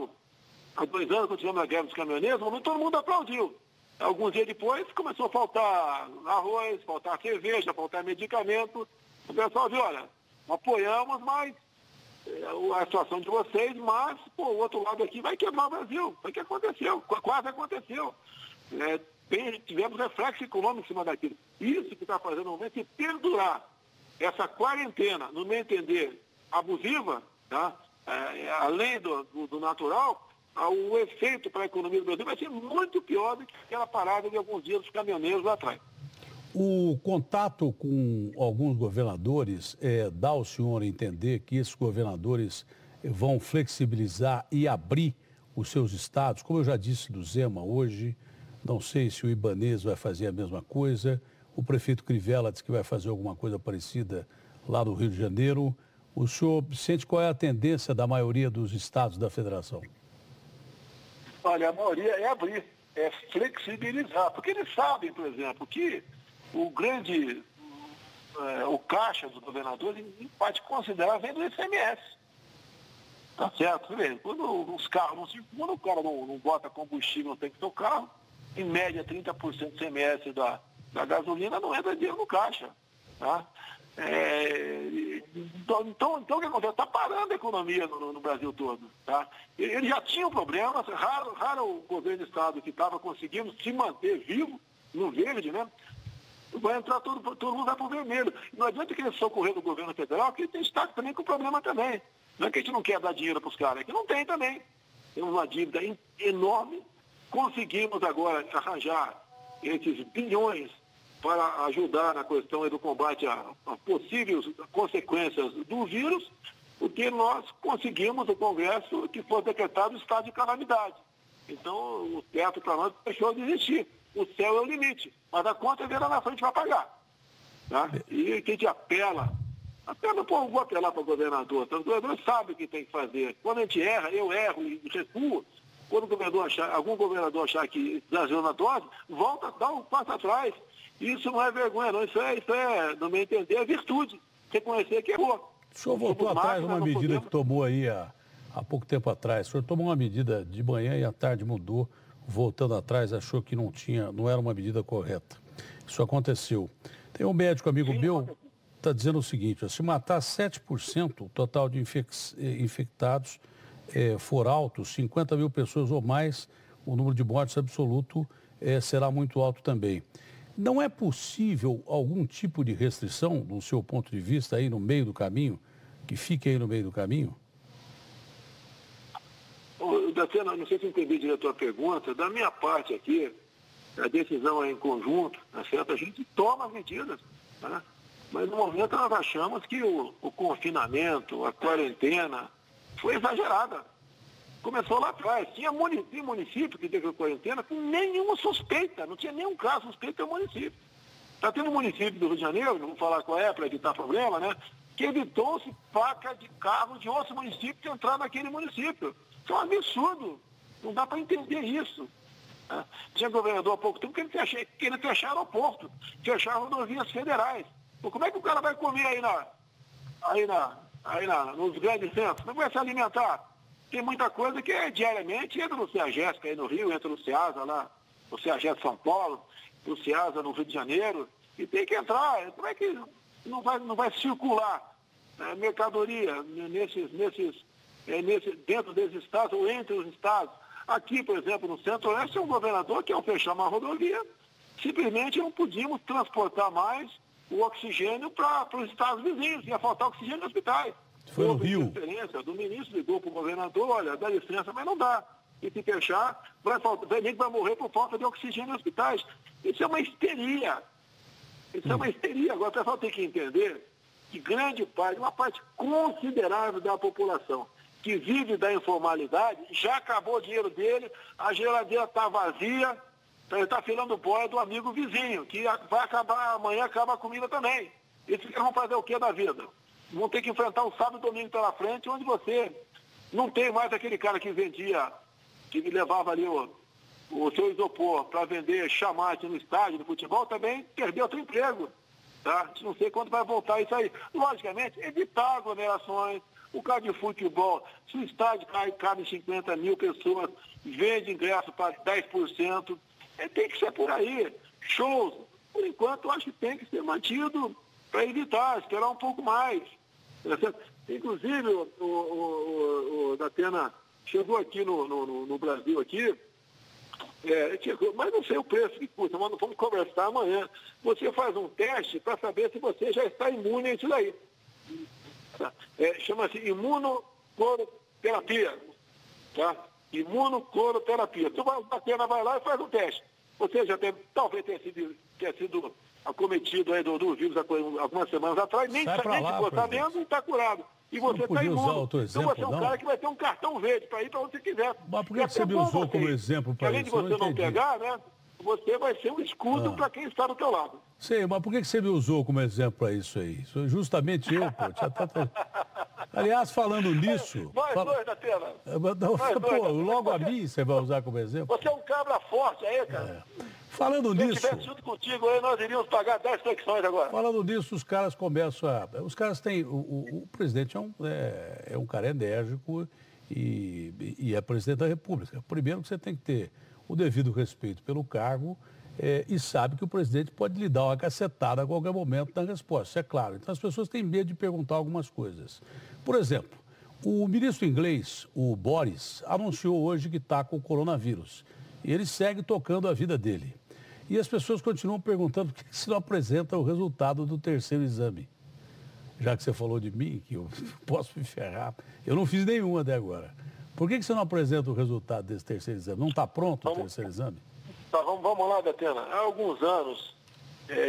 S2: há 2 anos, quando tivemos a guerra dos caminhoneiros, no momento todo mundo aplaudiu. Alguns dias depois, começou a faltar arroz, faltar cerveja, faltar medicamento. O pessoal viu, olha, apoiamos, mas a situação de vocês, mas o outro lado aqui vai quebrar o Brasil. Foi o que aconteceu, quase aconteceu. Tivemos reflexo econômico em cima daquilo. Isso que está fazendo no momento, se perdurar essa quarentena, no meu entender, abusiva, tá? Além do natural, o efeito para a economia do Brasil vai ser muito pior do que aquela parada de alguns dias dos caminhoneiros lá atrás.
S1: O contato com alguns governadores dá ao senhor a entender que esses governadores vão flexibilizar e abrir os seus estados? Como eu já disse do Zema hoje, não sei se o Ibanez vai fazer a mesma coisa. o prefeito Crivella disse que vai fazer alguma coisa parecida lá no Rio de Janeiro. O senhor sente qual é a tendência da maioria dos estados da federação?
S2: Olha, a maioria é abrir, é flexibilizar, porque eles sabem, por exemplo, que o caixa dos governadores, em parte considerável, vem do ICMS. Tá certo? Quando os carros não circulam, quando o cara não bota combustível no tanque do carro, em média 30% do ICMS da gasolina não entra dinheiro no caixa. Tá? Então, o que acontece? Está parando a economia no Brasil todo. Tá? Eles já tinham problemas, raro o governo do Estado que estava conseguindo se manter vivo, no verde, né? Vai entrar todo mundo vai para o vermelho. Não adianta querer socorrer do governo federal, que tem estado também com problema também. Não é que a gente não quer dar dinheiro para os caras, é que não tem também. Temos uma dívida enorme, conseguimos agora arranjar esses bilhões para ajudar na questão do combate a possíveis consequências do vírus, porque nós conseguimos o Congresso que foi decretado estado de calamidade. Então, o teto para nós deixou de existir. O céu é o limite, mas a conta vem lá na frente vai pagar. Tá? E que a gente apela, vou apelar para o governador. O governador sabe o que tem que fazer. Quando a gente erra, eu erro e recuo. Quando algum governador achar que exagerou na dose, volta, dá um passo atrás. Isso não é vergonha, não. Isso é, no meu entender, é virtude. Reconhecer que errou.
S1: O senhor voltou atrás numa medida que tomou aí há pouco tempo atrás. O senhor tomou uma medida de manhã e à tarde mudou. Voltando atrás, achou que não era uma medida correta. Isso aconteceu. Tem um médico amigo meu que está dizendo o seguinte: se matar 7%, o total de infectados for alto, 50 mil pessoas ou mais, o número de mortes absoluto será muito alto também. Não é possível algum tipo de restrição, do seu ponto de vista, aí no meio do caminho, que fique aí no meio do caminho?
S2: Datena, não sei se entendi direito a tua pergunta. Da minha parte aqui, a decisão é em conjunto, tá certo? A gente toma medidas, né? Mas no momento nós achamos que o confinamento, a quarentena, foi exagerada. Começou lá atrás. Tinha município que teve quarentena com nenhuma suspeita, não tinha nenhum caso suspeito no município. Está tendo um município do Rio de Janeiro, não vou falar qual é para evitar problema, né? Que evitou-se placa de carro de outros municípios de entrar naquele município. Isso é um absurdo. Não dá para entender isso. Né? Tinha governador há pouco tempo que ele queria fechar aeroporto, fechar rodovias federais. Pô, como é que o cara vai comer nos grandes centros? Como vai se alimentar? Tem muita coisa que diariamente entra no CEAGESP aí no Rio, entra no CEASA lá, no CEAGESP São Paulo, no CEASA no Rio de Janeiro, e tem que entrar. Como é que não vai circular mercadoria dentro desses estados ou entre os estados? Aqui, por exemplo, no Centro-Oeste, é um governador que, ao fechar uma rodovia, simplesmente não podíamos transportar mais o oxigênio para os estados vizinhos. Ia faltar oxigênio nos hospitais.
S1: Foi no Rio.
S2: A diferença do ministro ligou para o governador: olha, dá licença, mas não dá. E se fechar, vai morrer por falta de oxigênio nos hospitais. Isso é uma histeria. Isso é uma histeria. Agora, o pessoal tem que entender que grande parte, uma parte considerável da população que vive da informalidade, já acabou o dinheiro dele, a geladeira está vazia, ele está filando boia do amigo vizinho, que vai acabar, amanhã acaba a comida também. Eles vão fazer o que da vida? Vão ter que enfrentar o sábado e domingo pela frente, onde você não tem mais aquele cara que vendia, que levava ali o seu isopor para vender chamate no estádio, no futebol, também perdeu seu emprego. Tá? Não sei quando vai voltar isso aí. Logicamente, evitar aglomerações. O caso de futebol, se o estádio cabe 50 mil pessoas, vende ingresso para 10%, tem que ser por aí. Shows, por enquanto, eu acho que tem que ser mantido para evitar, esperar um pouco mais. Inclusive, o Datena chegou aqui no Brasil, aqui, mas não sei o preço que custa, mas vamos conversar amanhã. Você faz um teste para saber se você já está imune a isso daí. Chama-se imunocloroterapia. Tá? Imunocloroterapia. A pena vai lá e faz um teste. Você já talvez tenha sido acometido aí do vírus algumas semanas atrás, nem ficou sabendo e está curado. E você está imune. Então você é um cara que vai ter um cartão verde para ir para onde você quiser.
S1: Mas por que você me usou como exemplo para isso?
S2: Além de você não pegar, né? você vai ser um escudo para quem está do teu lado.
S1: Sei, mas por que você me usou como exemplo para isso aí? Justamente eu, pô. Aliás, falando nisso...
S2: Nós dois, Datena.
S1: Pô, logo a mim você vai usar como exemplo?
S2: Você é um cabra forte aí, cara.
S1: Falando nisso...
S2: Se eu estivesse junto contigo aí, nós iríamos pagar 10 flexões agora.
S1: Falando nisso, os caras começam a... Os caras têm... O presidente é um cara enérgico e é presidente da República. Primeiro que você tem que ter o devido respeito pelo cargo e sabe que o presidente pode lhe dar uma cacetada a qualquer momento na resposta, isso é claro. Então as pessoas têm medo de perguntar algumas coisas. Por exemplo, o ministro inglês, o Boris, anunciou hoje que está com o coronavírus. E ele segue tocando a vida dele. E as pessoas continuam perguntando por que se não apresenta o resultado do terceiro exame. Já que você falou de mim, que eu posso me ferrar, eu não fiz nenhum até agora. Por que você não apresenta o resultado desse terceiro exame? Não está pronto o terceiro exame?
S2: Tá, vamos lá, Datena. Há alguns anos,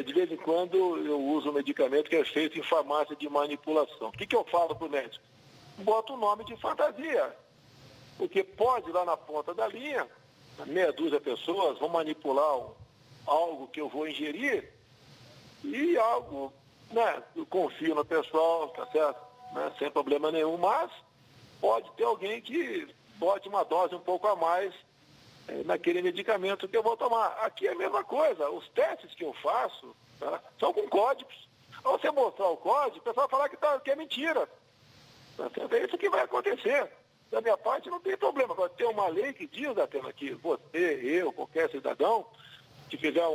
S2: de vez em quando, eu uso um medicamento que é feito em farmácia de manipulação. O que eu falo para o médico? Bota o nome de fantasia. Porque pode, lá na ponta da linha, meia dúzia de pessoas vão manipular algo que eu vou ingerir e algo, né, eu confio no pessoal, tá certo? Né, sem problema nenhum, mas pode ter alguém que bote uma dose um pouco a mais naquele medicamento que eu vou tomar. Aqui é a mesma coisa, os testes que eu faço, tá, são com códigos. Ao você mostrar o código, o pessoal vai falar que é mentira. Tá, é isso que vai acontecer. Da minha parte não tem problema. Agora, tem uma lei que diz, Datena, que você, eu, qualquer cidadão, que fizer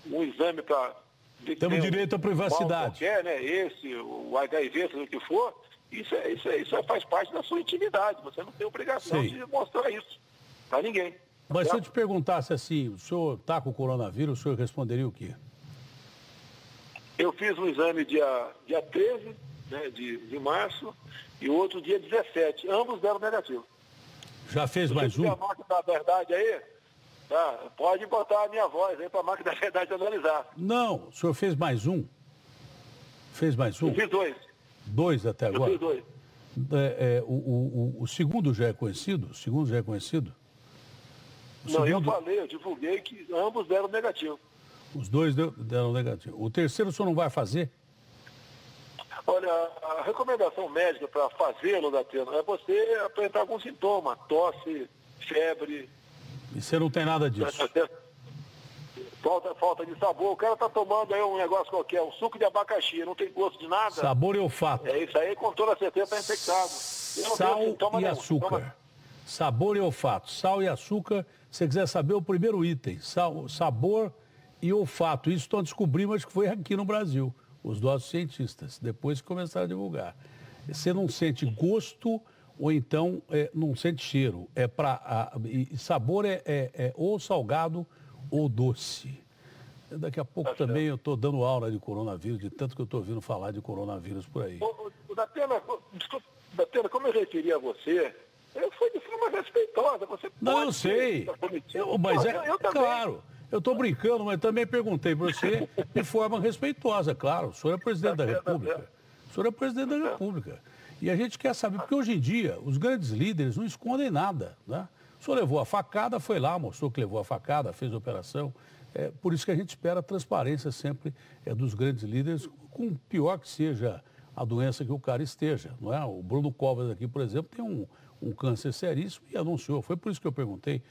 S2: um exame para...
S1: Temos direito à privacidade.
S2: Qualquer, né? O HIV, seja o que for, isso faz parte da sua intimidade. Você não tem obrigação de mostrar isso para ninguém.
S1: Mas se eu te perguntasse assim, o senhor está com o coronavírus, o senhor responderia o quê?
S2: Eu fiz um exame dia 13, né, de março, e outro dia 17. Ambos deram negativo.
S1: Já fez mais um?
S2: Se a máquina da verdade aí, tá, pode botar a minha voz aí para a máquina da verdade analisar.
S1: Não, o senhor fez mais um? Fez mais um?
S2: Eu fiz 2.
S1: 2 até agora?
S2: Eu fiz 2.
S1: O segundo já é conhecido? O segundo já é conhecido?
S2: Não, eu falei, eu divulguei que ambos deram negativo.
S1: Os dois deram negativo. O terceiro o senhor não vai fazer?
S2: Olha, a recomendação médica para fazê-lo, Datena, é você apresentar algum sintoma, tosse, febre.
S1: E você não tem nada disso?
S2: Falta de sabor. O cara está tomando aí um negócio qualquer, um suco de abacaxi, não tem gosto de nada.
S1: Sabor e olfato.
S2: É isso aí, com toda certeza está infectado.
S1: Sal e açúcar. Sabor e olfato. Sal e açúcar, se você quiser saber o primeiro item. Sabor e olfato. Isso estão descobrindo, mas que foi aqui no Brasil. Os nossos cientistas, depois que começaram a divulgar. Você não sente gosto ou então não sente cheiro. E sabor é ou salgado ou doce. Daqui a pouco também eu estou dando aula de coronavírus, de tanto que eu estou ouvindo falar de coronavírus por aí.
S2: Datena, como eu referi a você, foi de forma respeitosa. Você
S1: não, eu sei. Eu claro. Eu estou brincando, mas também perguntei para você de forma respeitosa, claro. O senhor é presidente da República. O senhor é presidente da República. E a gente quer saber, porque hoje em dia os grandes líderes não escondem nada, né? O senhor levou a facada, foi lá, mostrou que levou a facada, fez a operação. Por isso que a gente espera a transparência sempre dos grandes líderes, com pior que seja a doença que o cara esteja, não é? O Bruno Covas aqui, por exemplo, tem um câncer seríssimo e anunciou. Foi por isso que eu perguntei,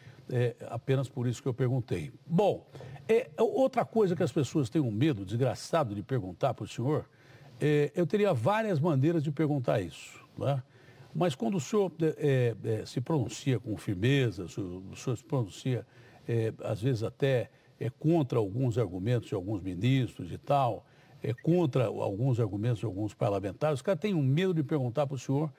S1: apenas por isso que eu perguntei. Bom, outra coisa que as pessoas têm um medo desgraçado de perguntar para o senhor, eu teria várias maneiras de perguntar isso, não é? Mas quando o senhor se pronuncia com firmeza, o senhor se pronuncia, às vezes até contra alguns argumentos de alguns ministros e tal, contra alguns argumentos de alguns parlamentares, os caras têm um medo de perguntar para o senhor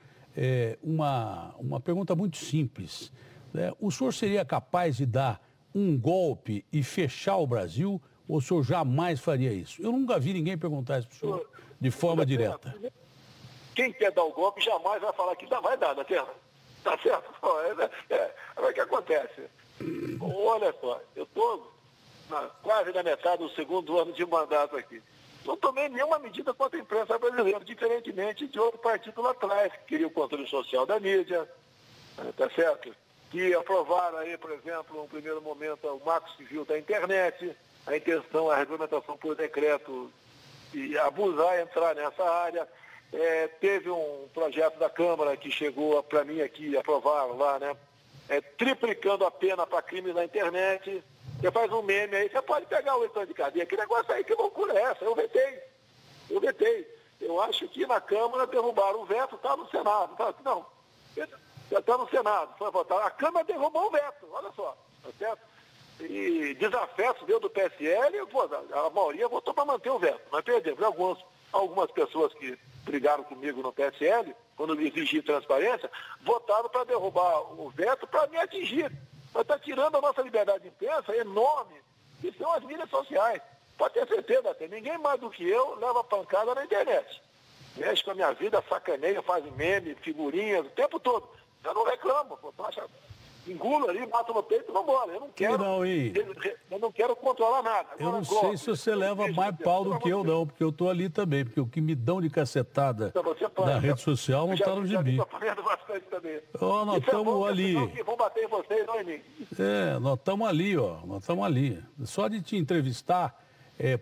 S1: uma pergunta muito simples. Né? O senhor seria capaz de dar um golpe e fechar o Brasil, ou o senhor jamais faria isso? Eu nunca vi ninguém perguntar isso para o senhor de forma direta.
S2: Quem quer dar o golpe jamais vai falar que vai dar, Datena. Tá certo? É o que acontece. Olha só, eu estou quase na metade do segundo ano de mandato aqui. Não tomei nenhuma medida contra a imprensa brasileira, diferentemente de outro partido lá atrás, que queria o controle social da mídia, tá certo? que aprovaram aí, por exemplo, no primeiro momento, o Marco Civil da internet, a intenção, a regulamentação por decreto e abusar, entrar nessa área. Teve um projeto da Câmara que chegou para mim aqui, aprovaram lá, né? Triplicando a pena para crimes na internet. Você faz um meme aí, você pode pegar o leitor de cadeia. Que negócio aí, que loucura é essa? Eu vetei. Eu acho que na Câmara derrubaram o veto, está no Senado. Não, já está no Senado, foi votar. A Câmara derrubou o veto, olha só, tá certo? E desafeto deu do PSL, pô, a maioria votou para manter o veto, mas perdemos. Algumas pessoas que brigaram comigo no PSL, quando me exigi transparência, votaram para derrubar o veto para me atingir. Mas está tirando a nossa liberdade de imprensa enorme, que são as mídias sociais. Pode ter certeza, até ninguém mais do que eu leva pancada na internet. Mexe com a minha vida, sacaneia, faz meme, figurinhas, o tempo todo. Eu não reclamo, pô, engulo ali, mato no peito e vamos embora. Eu não quero controlar nada.
S1: Eu não sei se você leva mais pau do que eu, não, porque eu estou ali também, porque o que me dão de cacetada na rede social não está no gibi. Nós estamos ali.
S2: Vão bater em vocês, não em mim.
S1: Nós estamos ali, nós estamos ali. Só de te entrevistar,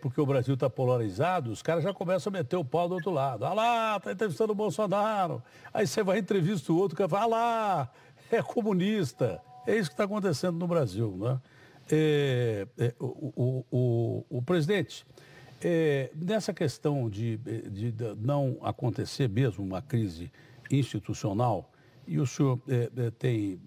S1: porque o Brasil está polarizado, os caras já começam a meter o pau do outro lado. Ah lá, está entrevistando o Bolsonaro. Aí você vai entrevistar o outro, o cara fala, ah lá, é comunista. É isso que está acontecendo no Brasil, né? O presidente, nessa questão de não acontecer mesmo uma crise institucional, e o senhor tem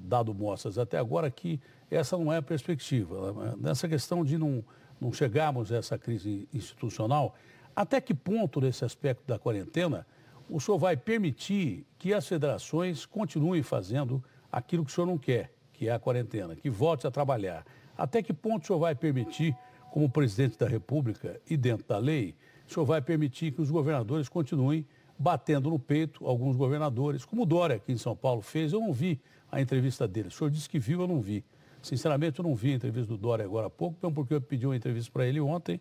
S1: dado mostras até agora que essa não é a perspectiva. Nessa questão de não chegarmos a essa crise institucional, até que ponto, nesse aspecto da quarentena, o senhor vai permitir que as federações continuem fazendo aquilo que o senhor não quer, que é a quarentena, que volte a trabalhar? Até que ponto o senhor vai permitir, como presidente da República e dentro da lei, o senhor vai permitir que os governadores continuem batendo no peito, alguns governadores, como o Dória aqui em São Paulo fez? Eu não vi a entrevista dele. O senhor disse que viu, eu não vi. Sinceramente, eu não vi a entrevista do Dória agora há pouco, porque eu pedi uma entrevista para ele ontem,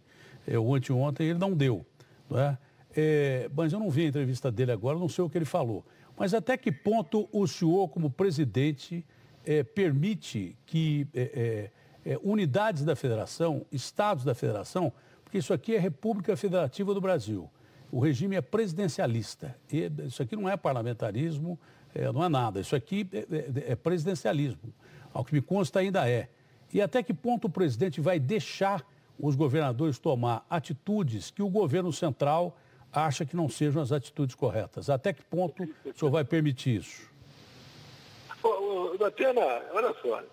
S1: ou anteontem, ele não deu, não é? Mas eu não vi a entrevista dele agora, não sei o que ele falou. Mas até que ponto o senhor, como presidente, permite que unidades da federação, estados da federação, porque isso aqui é República Federativa do Brasil, o regime é presidencialista, isso aqui não é parlamentarismo, não é nada, isso aqui é presidencialismo, ao que me consta ainda é. E até que ponto o presidente vai deixar os governadores tomar atitudes que o governo central acha que não sejam as atitudes corretas? Até que ponto o senhor vai permitir isso?
S2: Datena, olha só,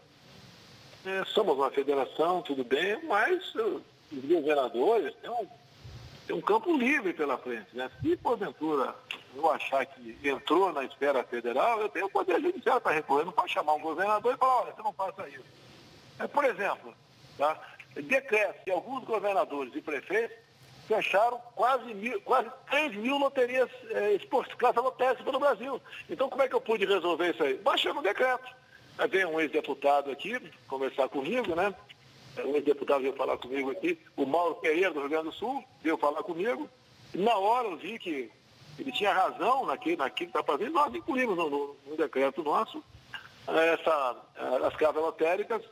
S2: somos uma federação, tudo bem, mas os governadores têm um campo livre pela frente, né? Se porventura eu achar que entrou na esfera federal, eu tenho o poder judiciário para recorrer, não posso chamar um governador e falar, olha, você não faça isso. Por exemplo, tá? Decreto que alguns governadores e prefeitos fecharam quase 3 mil loterias classes lotéricas pelo Brasil. Então, como é que eu pude resolver isso aí? Baixando um decreto. Aí vem um ex-deputado aqui conversar comigo, né? Um ex-deputado veio falar comigo aqui, o Mauro Pereira, do Rio Grande do Sul, veio falar comigo. E na hora eu vi que ele tinha razão naquilo que está fazendo. Nós incluímos no decreto nosso as casas lotéricas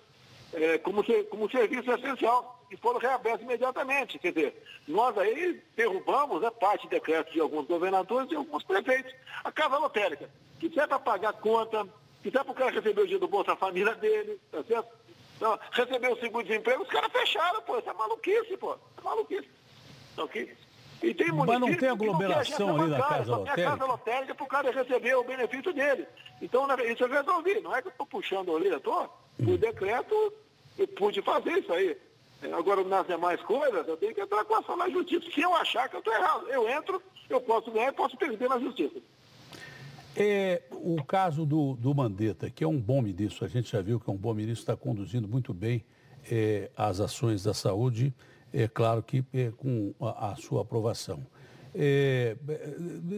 S2: como serviço essencial e foram reabertos imediatamente. Quer dizer, nós aí derrubamos parte de decretos de alguns governadores e alguns prefeitos. A casa lotérica, que serve para pagar conta, que serve para o cara receber o dia do Bolsa Família dele, tá certo? Então, receber o seguro-desemprego, os caras fecharam, pô, isso é maluquice, pô, é maluquice. Okay? E tem
S1: mas não tem aglomeração ali na casa lotérica?
S2: A casa lotérica para o cara receber o benefício dele. Então, isso eu resolvi. Não é que eu estou puxando a orelha, por decreto, eu pude fazer isso aí. Agora, nas demais coisas, eu tenho que entrar com ação na justiça. Se eu achar que eu estou errado, eu entro, eu posso ganhar e posso perder na justiça.
S1: O caso do Mandetta, que é um bom ministro, a gente já viu que é um bom ministro, está conduzindo muito bem as ações da saúde, claro que com a sua aprovação.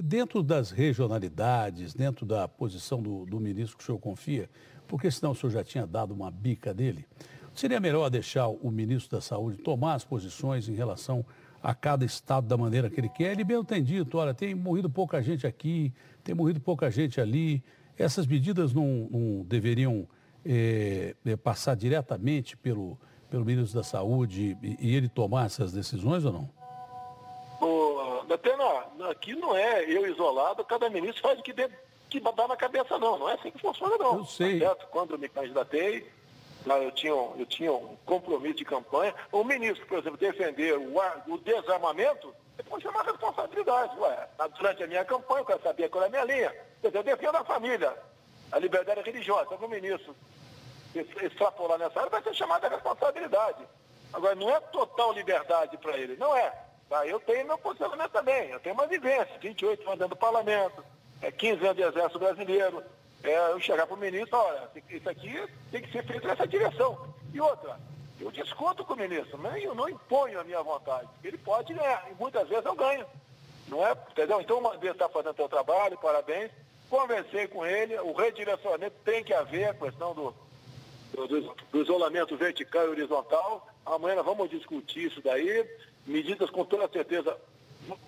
S1: Dentro das regionalidades, dentro da posição do ministro que o senhor confia, porque senão o senhor já tinha dado uma bica dele, seria melhor deixar o ministro da Saúde tomar as posições em relação a cada estado da maneira que ele quer? Ele mesmo tem dito, olha, tem morrido pouca gente aqui, tem morrido pouca gente ali, essas medidas não deveriam passar diretamente pelo ministro da Saúde e ele tomar essas decisões ou não?
S2: Datena, aqui não é eu isolado, cada ministro faz o que dá na cabeça, não. Não é assim que funciona, não.
S1: Eu sei.
S2: Tá certo? Quando eu me candidatei, eu tinha um compromisso de campanha. O ministro, por exemplo, defender o desarmamento, ele pode chamar responsabilidade. Durante a minha campanha, eu quero saber qual é a minha linha. Eu defendo a família, a liberdade religiosa. Então, o ministro extrapolar nessa área vai ser chamado a responsabilidade. Agora, não é total liberdade para ele, não é. Tá? Eu tenho meu posicionamento também, eu tenho uma vivência, 28 anos dentro do parlamento, 15 anos de exército brasileiro. Eu chegar para o ministro, olha, isso aqui tem que ser feito nessa direção. E outra, eu discuto com o ministro, eu não imponho a minha vontade. Ele pode ganhar, e muitas vezes eu ganho. Não é? Entendeu? Então, uma vez está fazendo o seu trabalho, parabéns. Conversei com ele, o redirecionamento tem que haver, a questão do isolamento vertical e horizontal. Amanhã nós vamos discutir isso daí. Medidas com toda certeza,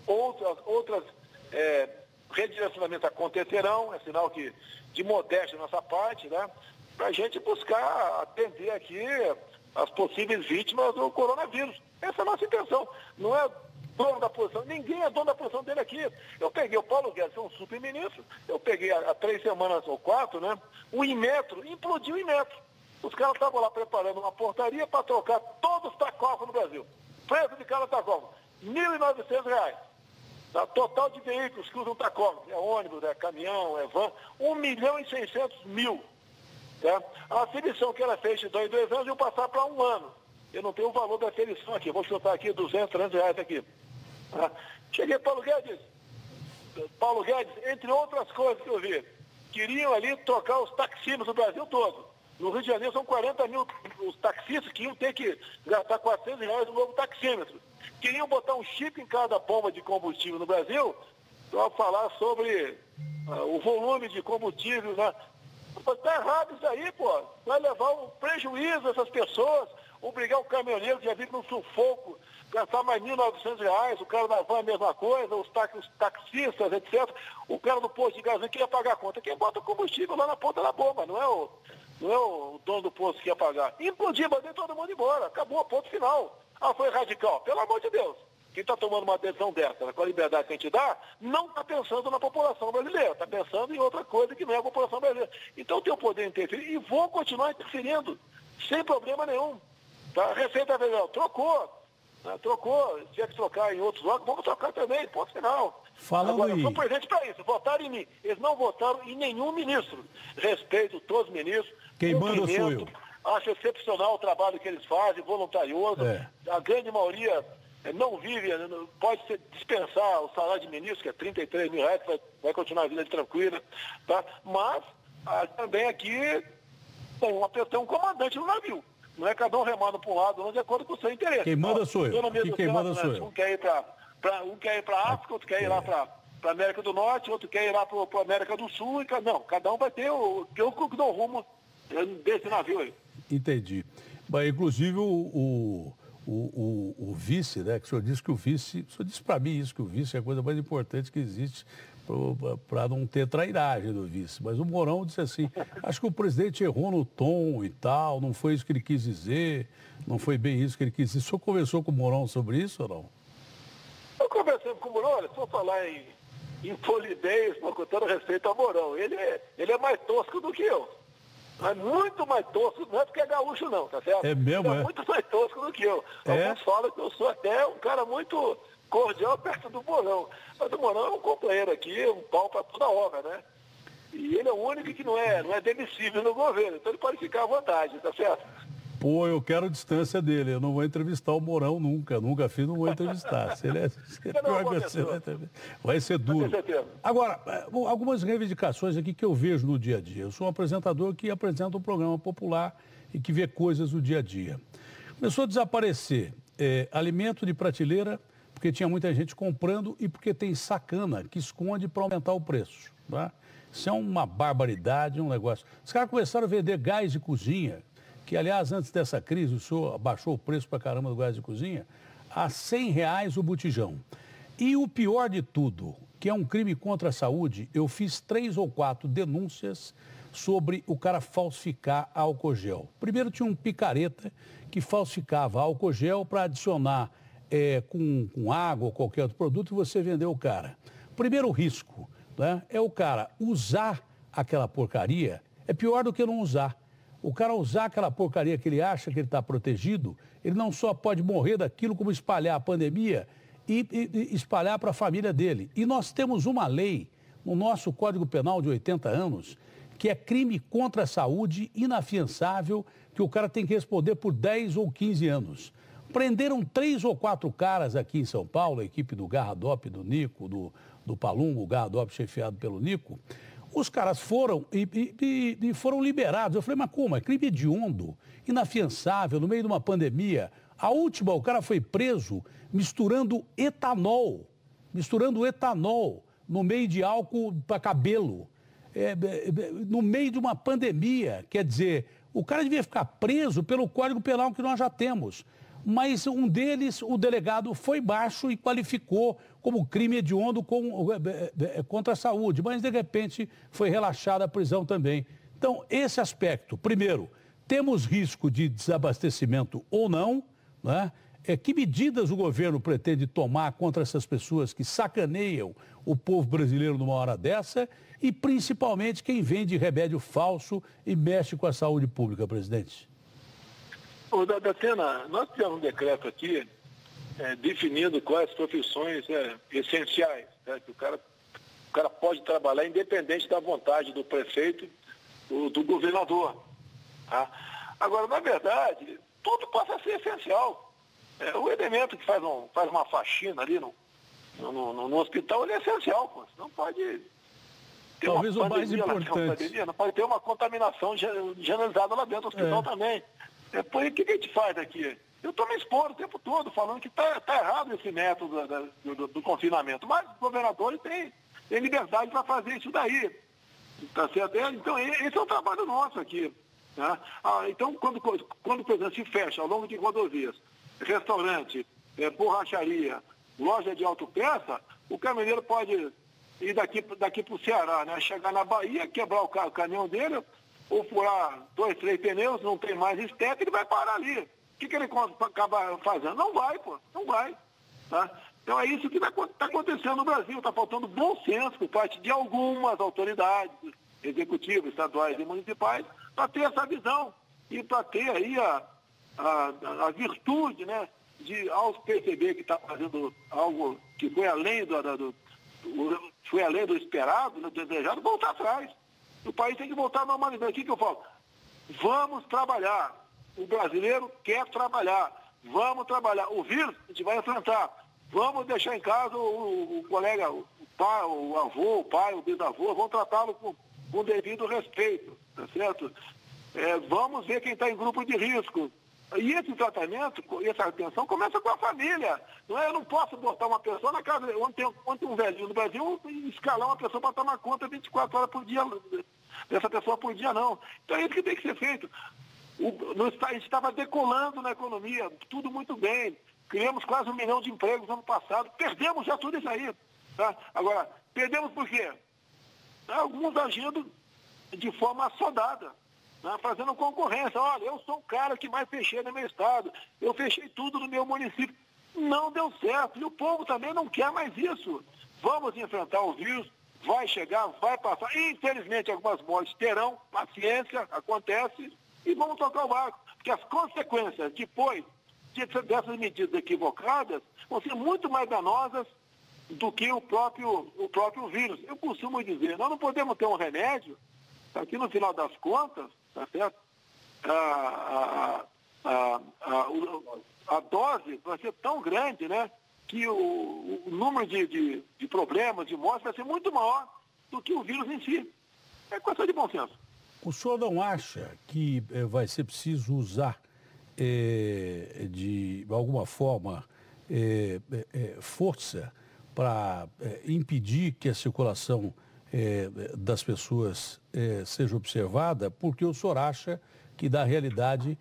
S2: outras redirecionamentos acontecerão, é sinal de modéstia da nossa parte, né? Para a gente buscar atender aqui as possíveis vítimas do coronavírus. Essa é a nossa intenção. Não é dono da posição, ninguém é dono da posição dele aqui. Eu peguei o Paulo Guedes, é um super-ministro, eu peguei há 3 semanas ou 4, né? O Inmetro, implodiu o Inmetro. Os caras estavam lá preparando uma portaria para trocar todos os tacógrafos no Brasil. Preço de cada tacógrafo, R$ 1.900. Tá? Total de veículos que usam tacógrafo, é ônibus, é caminhão, é van, 1.600.000. Tá? A aferição que era feita de 2 anos, eu passar para 1 ano. Eu não tenho o valor da aferição aqui, vou chutar aqui R$ 200, R$ 300 aqui. Tá? Cheguei para Paulo Guedes, entre outras coisas que eu vi, queriam ali trocar os taxímetros do Brasil todo. No Rio de Janeiro são 40 mil os taxistas que iam ter que gastar R$ 400 no novo taxímetro. Queriam botar um chip em cada bomba de combustível no Brasil para falar sobre o volume de combustível. Né? Está errado isso aí, pô. Vai levar um prejuízo a essas pessoas, obrigar o caminhoneiro que já vive no sufoco, gastar mais R$ 1.900, o cara da van a mesma coisa, os taxistas, etc. O cara do posto de gasolina que ia pagar a conta. Quem bota o combustível lá na ponta da bomba, não é o dono do posto que ia pagar. Implodir, mandei todo mundo embora. Acabou, ponto final. Foi radical. Pelo amor de Deus. Quem está tomando uma decisão dessa, com a liberdade que a gente dá, não está pensando na população brasileira. Está pensando em outra coisa que não é a população brasileira. Então tem o poder de interferir e vou continuar interferindo, sem problema nenhum. Tá? A Receita Federal trocou. Né? Trocou. Se tiver que trocar em outros órgãos, vamos trocar também. Ponto final. Agora, eu sou presente para isso. Votaram em mim. Eles não votaram em nenhum ministro. Respeito todos os ministros.
S1: Quem manda sou eu.
S2: Acho excepcional o trabalho que eles fazem, voluntarioso. A grande maioria não vive, pode dispensar o salário de ministro, que é R$ 33 mil, vai continuar a vida tranquila. Tá? Mas também aqui tem um comandante no navio. Não é cada um remando para um lado, não de acordo com o seu interesse.
S1: Quem manda sou eu. Quem manda sou eu.
S2: Um quer ir para a África, outro quer ir lá para a América do Norte, outro quer ir lá para a América do Sul. Não, cada um vai ter o que dá o rumo desse navio aí.
S1: Entendi. Mas, inclusive, o vice, né? Que o senhor disse que o vice... O senhor disse para mim isso, que o vice é a coisa mais importante que existe para não ter trairagem do vice. Mas o Mourão disse assim, acho que o presidente errou no tom e tal, não foi isso que ele quis dizer, não foi bem isso que ele quis dizer. O senhor conversou com o Mourão sobre isso ou não?
S2: Eu conversei com o Mourão, olha, se for falar em polidez, com todo respeito ao Mourão, ele é mais tosco do que eu. Mas muito mais tosco, não é porque é gaúcho não, tá certo?
S1: É mesmo,
S2: é? Muito mais tosco do que eu. Alguns falam que eu sou até um cara muito cordial perto do Mourão. Mas o Mourão é um companheiro aqui, um pau para toda obra, né? E ele é o único que não é demissível no governo, então ele pode ficar à vontade, tá certo?
S1: Pô, eu quero distância dele, eu não vou entrevistar o Mourão nunca fiz, não vou entrevistar. Se ele vai ser duro. Agora, algumas reivindicações aqui que eu vejo no dia a dia. Eu sou um apresentador que apresenta um programa popular e que vê coisas do dia a dia. Começou a desaparecer alimento de prateleira, porque tinha muita gente comprando e porque tem sacana que esconde para aumentar o preço. Tá? Isso é uma barbaridade, um negócio. Os caras começaram a vender gás de cozinha, que, aliás, antes dessa crise, o senhor abaixou o preço para caramba do gás de cozinha, a R$ 100 o botijão. E o pior de tudo, que é um crime contra a saúde, eu fiz 3 ou 4 denúncias sobre o cara falsificar álcool gel. Primeiro tinha um picareta que falsificava álcool gel para adicionar com água ou qualquer outro produto e você vender o cara. Primeiro risco, né, é o cara usar aquela porcaria, é pior do que não usar. O cara usar aquela porcaria que ele acha que ele está protegido, ele não só pode morrer daquilo, como espalhar a pandemia e espalhar para a família dele. E nós temos uma lei no nosso Código Penal de 80 anos, que é crime contra a saúde inafiançável, que o cara tem que responder por 10 ou 15 anos. Prenderam 3 ou 4 caras aqui em São Paulo, a equipe do Garradop, do Nico, do Palumbo, o Garradop chefiado pelo Nico. Os caras foram e foram liberados. Eu falei, mas como? É crime hediondo, inafiançável, no meio de uma pandemia. A última, o cara foi preso misturando etanol no meio de álcool para cabelo, no meio de uma pandemia. Quer dizer, o cara devia ficar preso pelo Código Penal que nós já temos. Mas um deles, o delegado, foi baixo e qualificou como crime hediondo contra a saúde. Mas, de repente, foi relaxada a prisão também. Então, esse aspecto. Primeiro, temos risco de desabastecimento ou não, né? Que medidas o governo pretende tomar contra essas pessoas que sacaneiam o povo brasileiro numa hora dessa e, principalmente, quem vende remédio falso e mexe com a saúde pública, presidente?
S2: Ô, Datena, nós tivemos um decreto aqui definindo quais profissões essenciais, né, que o cara pode trabalhar independente da vontade do prefeito, do governador. Tá? Agora, na verdade, tudo passa a ser essencial. O elemento que faz uma faxina ali no hospital, ele é essencial, pô. Não pode ter
S1: talvez
S2: uma
S1: o mais importante.
S2: Não pode ter uma contaminação generalizada lá dentro do hospital também. Por que a gente faz aqui? Eu estou me expondo o tempo todo, falando que está errado esse método do confinamento, mas os governadores têm liberdade para fazer isso daí. Tá certo? Então, esse é o trabalho nosso aqui. Né? Então, quando o presidente se fecha ao longo de rodovias, restaurante, borracharia, loja de autopeça, o caminhoneiro pode ir daqui para o Ceará, né? Chegar na Bahia, quebrar o caminhão dele, ou furar 2, 3 pneus, não tem mais estepe, ele vai parar ali. O que ele acaba fazendo? Não vai, pô, não vai. Tá? Então é isso que está acontecendo no Brasil, está faltando bom senso por parte de algumas autoridades executivas, estaduais e municipais, para ter essa visão e para ter aí a virtude, né, de, ao perceber que está fazendo algo que foi além do esperado, do desejado, voltar atrás. O país tem que voltar à normalidade. O que eu falo? Vamos trabalhar. O brasileiro quer trabalhar. Vamos trabalhar. O vírus a gente vai enfrentar. Vamos deixar em casa o colega, o pai, o avô, o pai, o bisavô, vamos tratá-lo com devido respeito, tá certo? Vamos ver quem está em grupo de risco. E esse tratamento, essa atenção começa com a família. Não é? Eu não posso botar uma pessoa na casa, onde tem um velhinho no Brasil, e escalar uma pessoa para tomar conta 24 horas por dia, dessa pessoa por dia, não. Então é isso que tem que ser feito. A gente estava decolando na economia, tudo muito bem. Criamos quase 1 milhão de empregos no ano passado. Perdemos já tudo isso aí. Tá? Agora, perdemos por quê? Alguns agindo de forma assodada, né? Fazendo concorrência. Olha, eu sou o cara que mais fechei no meu estado. Eu fechei tudo no meu município. Não deu certo. E o povo também não quer mais isso. Vamos enfrentar o vírus. Vai chegar, vai passar. Infelizmente, algumas mortes terão. Paciência, acontece. E vamos tocar o barco. Porque as consequências depois dessas medidas equivocadas vão ser muito mais danosas do que o próprio vírus. Eu costumo dizer, nós não podemos ter um remédio, aqui no final das contas, tá certo? A dose vai ser tão grande, né, que o número de problemas, de mortes, vai ser muito maior do que o vírus em si. É questão de bom senso.
S1: O senhor não acha que vai ser preciso usar, de alguma forma, força para impedir que a circulação das pessoas seja observada? Porque o senhor acha que, na realidade,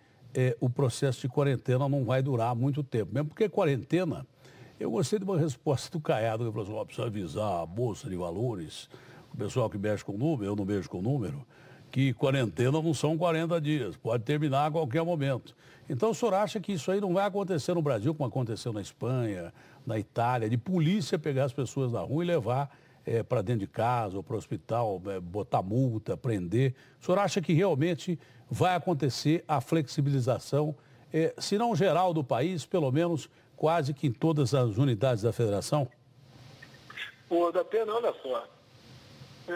S1: o processo de quarentena não vai durar muito tempo. Mesmo porque quarentena Eu gostei de uma resposta do Caiado, que falou assim, precisa avisar a Bolsa de Valores, o pessoal que mexe com número, eu não mexo com número, que quarentena não são 40 dias, pode terminar a qualquer momento. Então o senhor acha que isso aí não vai acontecer no Brasil, como aconteceu na Espanha, na Itália, de polícia pegar as pessoas na rua e levar para dentro de casa ou para o hospital, botar multa, prender? O senhor acha que realmente vai acontecer a flexibilização, se não geral do país, pelo menos quase que em todas as unidades da federação?
S2: Pô, da pena, olha só.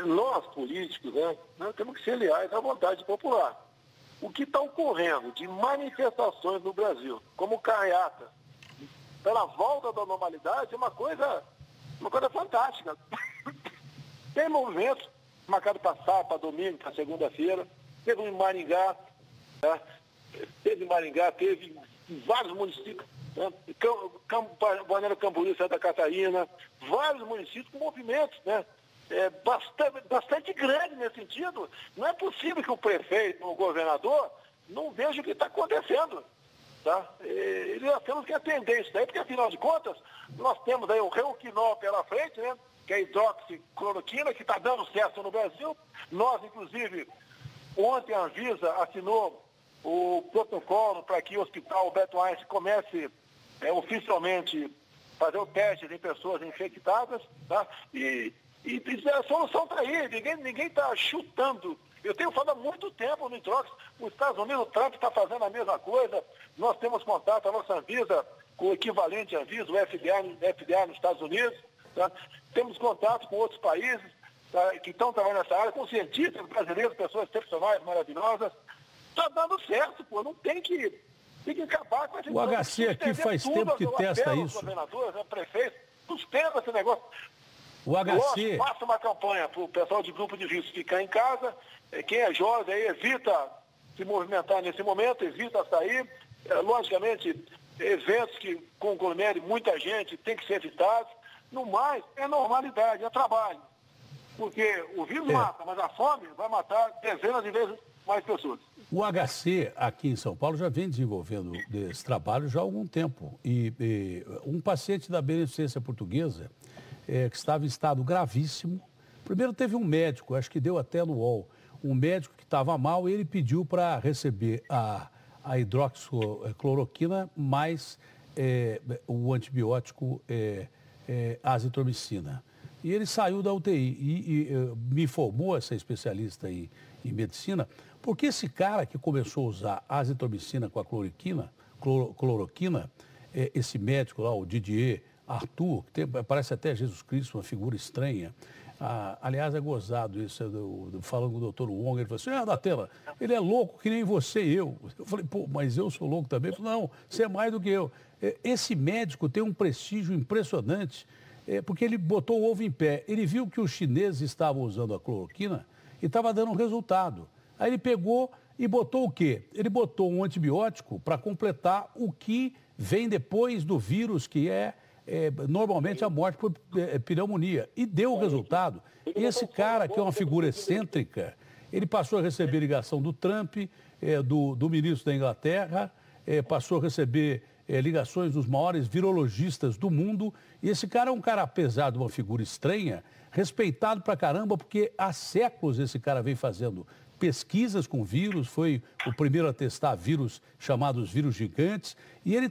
S2: Nós, políticos, nós temos que ser leais à vontade popular. O que está ocorrendo de manifestações no Brasil, como carreata, pela volta da normalidade, é uma coisa fantástica. Tem movimentos marcados para sábado, para domingo, para segunda-feira. Teve em Maringá, teve em vários municípios, Balneário Camboriú, Santa Catarina, vários municípios com movimentos, bastante grande nesse sentido. Não é possível que o prefeito ou o governador não veja o que está acontecendo. Tá? E nós temos que atender isso daí, porque afinal de contas, nós temos aí o Reuquinol pela frente, que é a hidroxicloroquina, que está dando certo no Brasil. Nós, inclusive, ontem a Anvisa assinou o protocolo para que o Hospital Alberto Einstein comece oficialmente fazer o teste em pessoas infectadas, tá? E a solução está aí, ninguém está chutando. Eu tenho falado há muito tempo no hidróxido. Os Estados Unidos, o Trump está fazendo a mesma coisa. Nós temos contato, a nossa Anvisa, com o equivalente à Anvisa, o FDA nos Estados Unidos. Tá? Temos contato com outros países, tá, que estão trabalhando nessa área, com cientistas brasileiros, pessoas excepcionais, maravilhosas. Está dando certo, pô. Não tem que acabar com esse...
S1: O HC aqui faz tempo que testa isso.
S2: Governadores, prefeitos, sustenta esse negócio.
S1: O HC...
S2: Faça uma campanha para o pessoal de grupo de risco ficar em casa. Quem é jovem aí evita se movimentar nesse momento, evita sair. Logicamente, eventos que conglomerem muita gente tem que ser evitados. No mais, é normalidade, é trabalho. Porque o vírus mata, mas a fome vai matar dezenas de vezes mais pessoas.
S1: O HC aqui em São Paulo já vem desenvolvendo esse trabalho já há algum tempo. E um paciente da Beneficência Portuguesa, que estava em estado gravíssimo, primeiro teve um médico, acho que deu até no UOL, um médico que estava mal e ele pediu para receber a hidroxicloroquina mais o antibiótico azitromicina. E ele saiu da UTI e me informou essa especialista em medicina, porque esse cara que começou a usar azitromicina com a cloroquina, esse médico lá, o Didier Arthur, que parece até Jesus Cristo, uma figura estranha. Aliás, é gozado isso, falando com o doutor Wong, ele falou assim, Datena, ele é louco que nem você e eu. Eu falei, pô, mas eu sou louco também? Ele falou, não, você é mais do que eu. Esse médico tem um prestígio impressionante, porque ele botou o ovo em pé. Ele viu que os chineses estavam usando a cloroquina e estava dando um resultado. Aí ele pegou e botou o quê? Ele botou um antibiótico para completar o que vem depois do vírus, que normalmente a morte por pneumonia. E deu o resultado. E esse cara, que é uma figura excêntrica, ele passou a receber ligação do Trump, do ministro da Inglaterra, passou a receber ligações dos maiores virologistas do mundo. E esse cara é um cara, apesar de uma figura estranha, respeitado pra caramba, porque há séculos esse cara vem fazendo pesquisas com vírus, foi o primeiro a testar vírus chamados vírus gigantes, e ele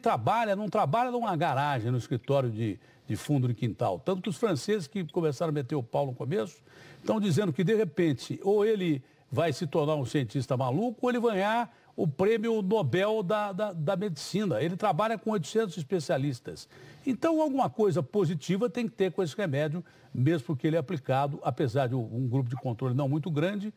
S1: não trabalha numa garagem, no escritório de fundo de quintal. Tanto que os franceses que começaram a meter o pau no começo, estão dizendo que, de repente, ou ele vai se tornar um cientista maluco, ou ele vai ganhar o prêmio Nobel da medicina. Ele trabalha com 800 especialistas. Então, alguma coisa positiva tem que ter com esse remédio, mesmo porque ele é aplicado, apesar de um grupo de controle não muito grande,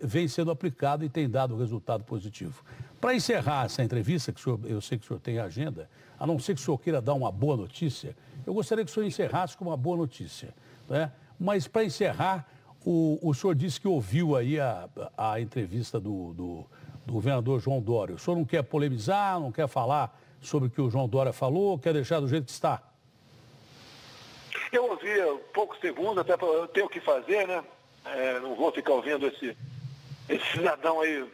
S1: vem sendo aplicado e tem dado resultado positivo. Para encerrar essa entrevista, que eu sei que o senhor tem agenda, a não ser que o senhor queira dar uma boa notícia, eu gostaria que o senhor encerrasse com uma boa notícia. Né? Mas, para encerrar, o senhor disse que ouviu aí a entrevista do governador João Dória. O senhor não quer polemizar, não quer falar sobre o que o João Dória falou, quer deixar do jeito que está?
S2: Eu ouvi poucos segundos, até para eu ter o que fazer, né? Não vou ficar ouvindo esse cidadão aí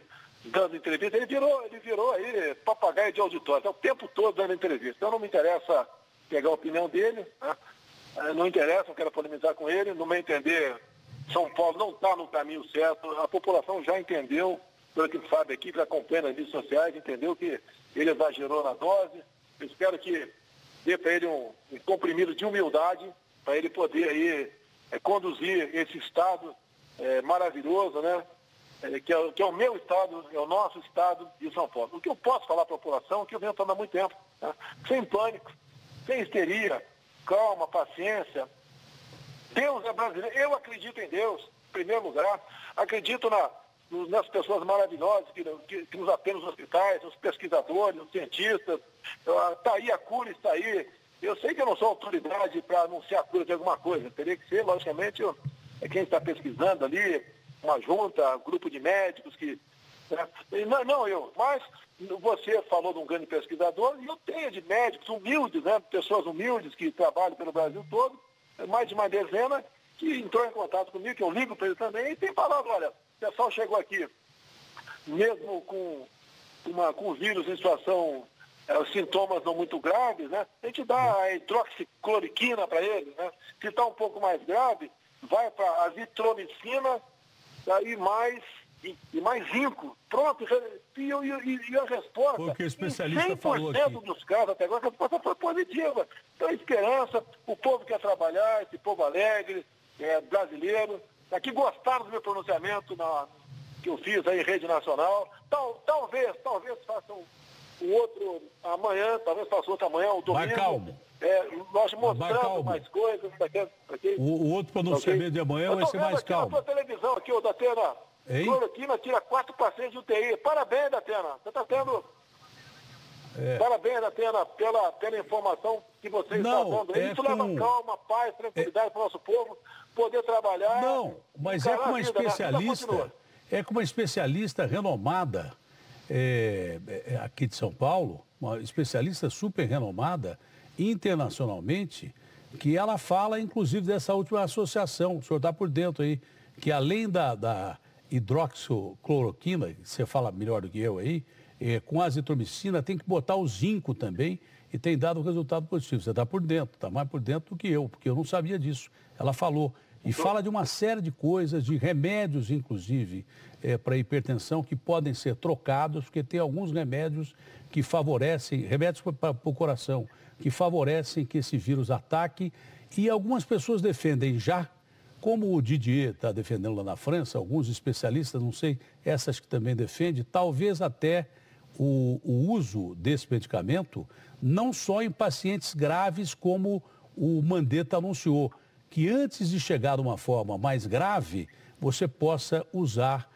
S2: dando entrevista. Ele virou aí papagaio de auditório, está o tempo todo dando entrevista. Então não me interessa pegar a opinião dele, né? Não interessa, não quero polemizar com ele. No meu entender, São Paulo não está no caminho certo. A população já entendeu, pelo que sabe aqui, que acompanha nas redes sociais, entendeu que ele exagerou na dose. Eu espero que dê para ele um comprimido de humildade, para ele poder aí conduzir esse estado maravilhoso, né? Que é o meu estado, é o nosso estado de São Paulo. O que eu posso falar para a população é que eu venho falando há muito tempo, né? Sem pânico, sem histeria, calma, paciência. Deus é brasileiro. Eu acredito em Deus, em primeiro lugar. Acredito nas pessoas maravilhosas que nos atendem nos hospitais, os pesquisadores, os cientistas. Está aí a cura, está aí. Eu sei que eu não sou autoridade para anunciar a cura de alguma coisa. Teria que ser, logicamente, quem está pesquisando ali, uma junta, um grupo de médicos que... Né? Não eu, mas você falou de um grande pesquisador, e eu tenho de médicos humildes, né? Pessoas humildes que trabalham pelo Brasil todo, mais de uma dezena, que entrou em contato comigo, que eu ligo para ele também, e tem falado, olha, o pessoal chegou aqui, mesmo com o vírus em situação, os sintomas não muito graves, né? A gente dá a hidroxicloroquina para eles, né? Se está um pouco mais grave, vai para a azitromicina, e mais zinco. Pronto, e a resposta,
S1: porque o especialista
S2: em 100%
S1: falou aqui.
S2: dos casos até agora, a resposta foi positiva. Então, a esperança, o povo quer trabalhar, esse povo alegre, brasileiro, que gostaram do meu pronunciamento que eu fiz aí em rede nacional. Talvez façam um outro amanhã, talvez façam outro amanhã, o domingo.
S1: Vai calmo.
S2: Nós mostrando mais coisas. Okay?
S1: O outro pronunciamento de amanhã vai ser mais calmo.
S2: Eu estou vendo aqui na sua televisão, aqui, o Datena. Cloroquina tira 4 pacientes de UTI. Parabéns, Datena. Você está tendo... Parabéns, Datena, pela informação que você está dando. Isso leva calma, paz, tranquilidade para o nosso povo poder trabalhar.
S1: Não, mas é com uma especialista... É com uma especialista renomada aqui de São Paulo, uma especialista super renomada internacionalmente, que ela fala, inclusive, dessa última associação, o senhor está por dentro aí, que além da hidroxicloroquina, que você fala melhor do que eu aí, com a azitromicina, tem que botar o zinco também, e tem dado um resultado positivo. Você está por dentro, está mais por dentro do que eu, porque eu não sabia disso. Ela falou. E fala de uma série de coisas, de remédios, inclusive, para hipertensão, que podem ser trocados, porque tem alguns remédios que favorecem, remédios para o coração, que favorecem que esse vírus ataque. E algumas pessoas defendem já, como o Didier está defendendo lá na França, alguns especialistas, não sei, essas que também defendem, talvez até o uso desse medicamento, não só em pacientes graves, como o Mandetta anunciou, que antes de chegar de uma forma mais grave, você possa usar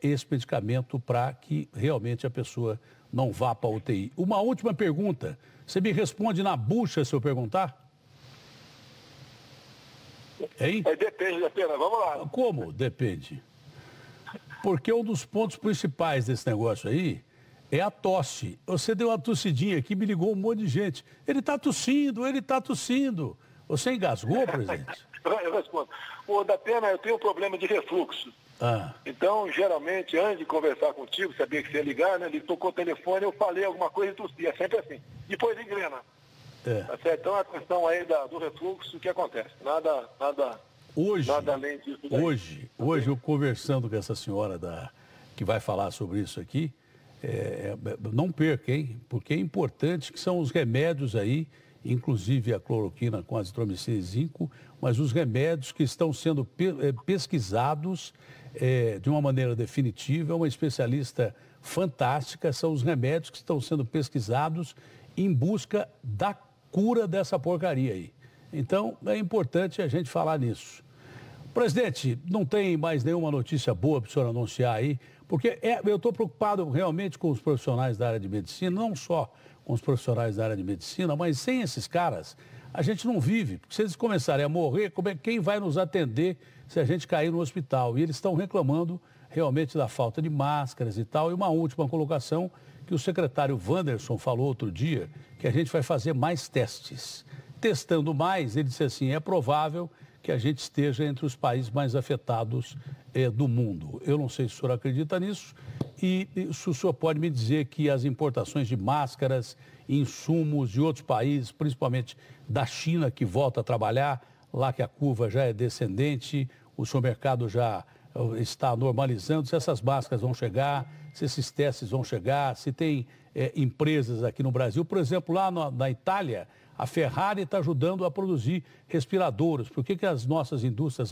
S1: esse medicamento para que realmente a pessoa não vá para a UTI. Uma última pergunta. Você me responde na bucha se eu perguntar? Hein?
S2: Depende da pena. Vamos lá.
S1: Como depende? Porque um dos pontos principais desse negócio aí é a tosse. Você deu uma tossidinha aqui, me ligou um monte de gente. Ele está tossindo, ele está tossindo. Você engasgou, presidente?
S2: Eu respondo. Datena, eu tenho um problema de refluxo. Então, geralmente, antes de conversar contigo, sabia que você ia ligar, né? Ele tocou o telefone, eu falei alguma coisa e tossi. É sempre assim. Depois engrena. Tá certo? Então, a questão aí do refluxo, o que acontece? Nada além disso.
S1: Hoje eu conversando com essa senhora que vai falar sobre isso aqui, não perca, hein? Porque é importante que são os remédios aí, inclusive a cloroquina com azitromicina e zinco, mas os remédios que estão sendo pesquisados de uma maneira definitiva, é uma especialista fantástica, são os remédios que estão sendo pesquisados em busca da cura dessa porcaria aí. Então, é importante a gente falar nisso. Presidente, não tem mais nenhuma notícia boa para o senhor anunciar aí, porque eu estou preocupado realmente com os profissionais da área de medicina, não só com os profissionais da área de medicina, mas sem esses caras, a gente não vive. Porque se eles começarem a morrer, quem vai nos atender se a gente cair no hospital? E eles estão reclamando realmente da falta de máscaras e tal. E uma última colocação, que o secretário Wanderson falou outro dia, que a gente vai fazer mais testes. Testando mais, ele disse assim, é provável que a gente esteja entre os países mais afetados do mundo. Eu não sei se o senhor acredita nisso. E se o senhor pode me dizer que as importações de máscaras, insumos de outros países, principalmente da China, que volta a trabalhar, lá que a curva já é descendente, o seu mercado já está normalizando, se essas máscaras vão chegar, se esses testes vão chegar, se tem empresas aqui no Brasil, por exemplo, lá na Itália, a Ferrari está ajudando a produzir respiradores. Por que as nossas indústrias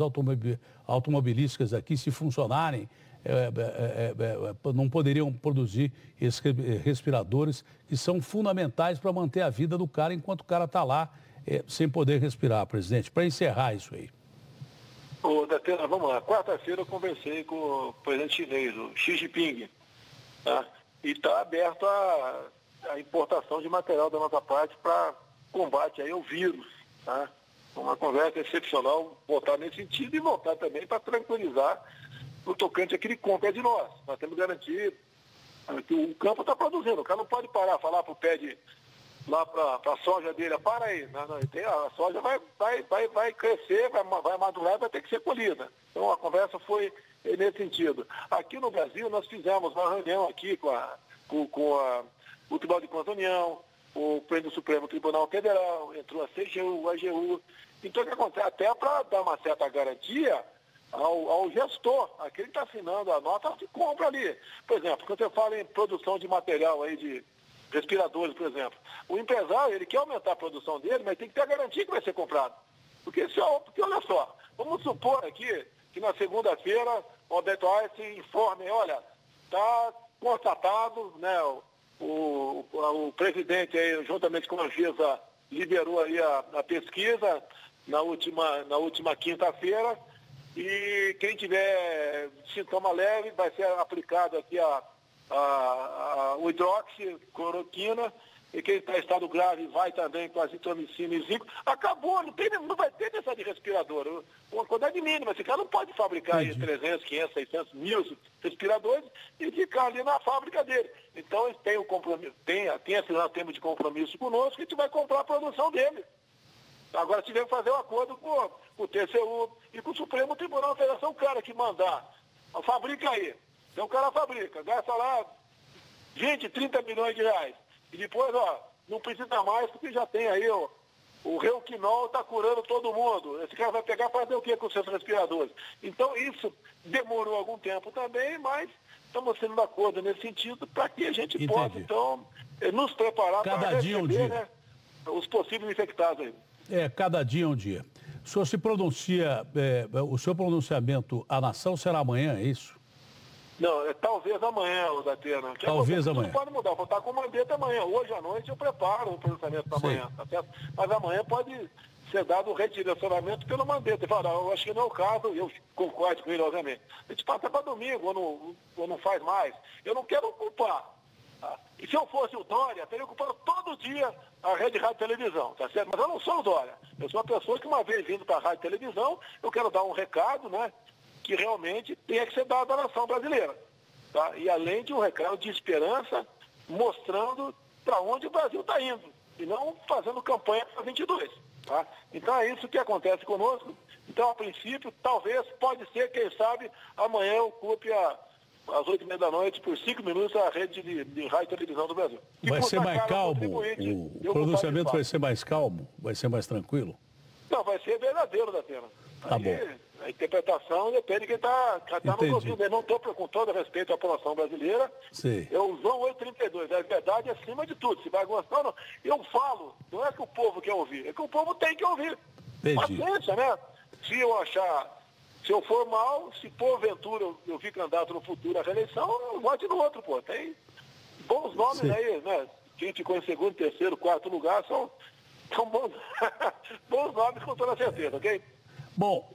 S1: automobilísticas aqui, se funcionarem, não poderiam produzir esses respiradores que são fundamentais para manter a vida do cara enquanto o cara está lá sem poder respirar, presidente? Para encerrar isso aí.
S2: Ô, Datena, vamos lá. Quarta-feira eu conversei com o presidente chinês, o Xi Jinping, tá? E está aberto a importação de material da nossa parte para combate aí ao vírus, tá? Uma conversa excepcional, voltar nesse sentido e voltar também para tranquilizar o tocante a que ele compra de nós. Nós temos que garantir que o campo está produzindo. O cara não pode parar, falar para o pé de lá para a soja dele, para aí, a soja vai crescer, vai madurar e vai ter que ser colhida. Então a conversa foi nesse sentido. Aqui no Brasil nós fizemos uma reunião aqui com o Tribunal de Contas da União, o presidente do Supremo Tribunal Federal, entrou a CGU, a AGU. Então o que acontece? Até para dar uma certa garantia ao gestor, aquele que está assinando a nota de compra ali. Por exemplo, quando você fala em produção de material aí de respiradores, por exemplo, o empresário, ele quer aumentar a produção dele, mas tem que ter a garantia que vai ser comprado. Porque olha só, vamos supor aqui que na segunda-feira o Alberto Einstein informe, olha, está constatado, né, o presidente aí, juntamente com a Anvisa, liberou aí a pesquisa na última quinta-feira, e quem tiver sintoma leve vai ser aplicado aqui o hidroxicloroquina, e quem está em estado grave vai também com azitromicina e zinco. Acabou, não vai ter necessidade de respirador. Uma quantidade mínima. Esse cara não pode fabricar aí 300, 500, 600, 1000 respiradores e ficar ali na fábrica dele. Então, eles têm o compromisso, tem assinado termo de compromisso conosco, que a gente vai comprar a produção dele. Agora tivemos que fazer um acordo com o TCU e com o Supremo Tribunal Federal. O cara que mandar, fabrica aí. Então o cara fabrica, gasta lá 20, 30 milhões de reais. E depois, não precisa mais, porque já tem aí o Reuquinol está curando todo mundo. Esse cara vai pegar para fazer o quê com os seus respiradores? Então isso demorou algum tempo também, mas estamos sendo de acordo nesse sentido para que a gente possa, então, nos preparar para receber, né, os possíveis infectados aí.
S1: Cada dia é um dia. O senhor se pronuncia, o seu pronunciamento à nação será amanhã, é isso?
S2: Não, talvez amanhã, Datena.
S1: Talvez amanhã.
S2: Não pode mudar, vou estar com o Mandetta amanhã. Hoje à noite eu preparo o pronunciamento da manhã, tá certo? Mas amanhã pode ser dado o redirecionamento pelo Mandetta. Ele fala, eu acho que não é o caso, eu concordo com ele, obviamente. A gente passa para domingo, ou não faz mais. Eu não quero culpar. Tá? E se eu fosse o Dória, teria ocupado todo dia a Rede Rádio e Televisão, tá certo? Mas eu não sou o Dória. Eu sou uma pessoa que, uma vez vindo para a Rádio e Televisão, eu quero dar um recado, né, que realmente tenha que ser dado à nação brasileira. Tá? E além de um recado de esperança, mostrando para onde o Brasil está indo, e não fazendo campanha para 22. Tá? Então é isso que acontece conosco. Então, a princípio, talvez, pode ser, quem sabe, amanhã eu ocupe às 8h30 da noite, por 5 minutos, a rede de rádio e televisão do Brasil.
S1: Vai ser mais calmo? O pronunciamento vai ser mais calmo? Vai ser mais tranquilo?
S2: Não, vai ser verdadeiro, Datena.
S1: Tá bom.
S2: A interpretação depende de quem está nos ouvindo. Eu não estou, com todo respeito à população brasileira.
S1: Sim.
S2: Eu João 832, a verdade acima de tudo. Se vai gostar ou não. Eu falo, não é que o povo quer ouvir, é que o povo tem que ouvir.
S1: Entendi.
S2: Paciência, né? Se eu for mal, se porventura eu fico candidato no futuro à reeleição, eu vote no outro, pô. Tem bons nomes aí, né? Quem ficou em segundo, terceiro, quarto lugar são bons, bons nomes com toda certeza, ok?
S1: Bom,